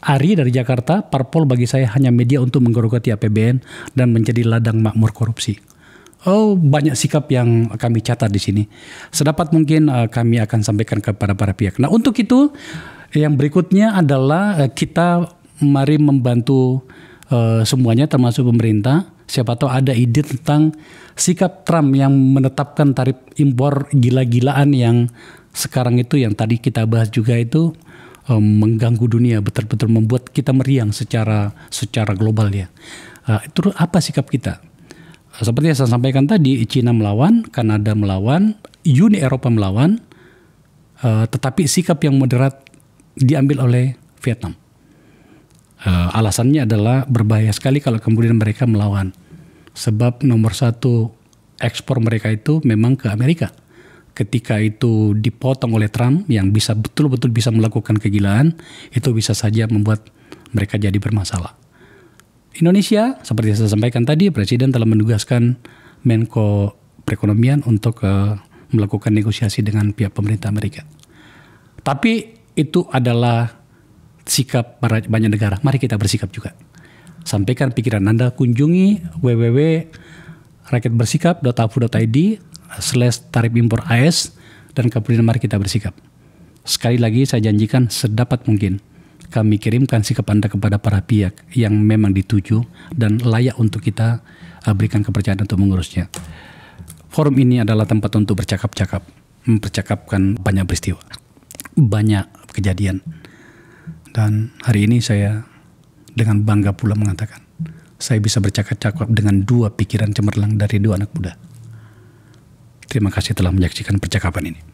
C: Ari dari Jakarta, parpol bagi saya hanya media untuk menggerogoti APBN dan menjadi ladang makmur korupsi. Oh, banyak sikap yang kami catat di sini. Sedapat mungkin kami akan sampaikan kepada para pihak. Nah, untuk itu yang berikutnya adalah kita mari membantu semuanya termasuk pemerintah. Siapa tahu ada ide tentang sikap Trump yang menetapkan tarif impor gila-gilaan yang sekarang itu yang tadi kita bahas juga itu mengganggu dunia, betul-betul membuat kita meriang secara global ya. Itu apa sikap kita? Seperti yang saya sampaikan tadi, China melawan, Kanada melawan, Uni Eropa melawan, tetapi sikap yang moderat diambil oleh Vietnam. Alasannya adalah berbahaya sekali kalau kemudian mereka melawan. Sebab nomor satu ekspor mereka itu memang ke Amerika. Ketika itu dipotong oleh Trump yang bisa betul-betul bisa melakukan kegilaan, itu bisa saja membuat mereka jadi bermasalah. Indonesia, seperti yang saya sampaikan tadi, Presiden telah menugaskan Menko Perekonomian untuk melakukan negosiasi dengan pihak pemerintah Amerika. Tapi itu adalah sikap banyak negara. Mari kita bersikap juga. Sampaikan pikiran Anda, kunjungi www.rakyatbersikap.afu.id/tarif impor AS dan kemudian mari kita bersikap. Sekali lagi saya janjikan sedapat mungkin kami kirimkan sikap Anda kepada para pihak yang memang dituju dan layak untuk kita berikan kepercayaan untuk mengurusnya. Forum ini adalah tempat untuk bercakap-cakap, mempercakapkan banyak peristiwa, banyak kejadian. Dan hari ini saya dengan bangga pula mengatakan, saya bisa bercakap-cakap dengan dua pikiran cemerlang dari dua anak muda. Terima kasih telah menyaksikan percakapan ini.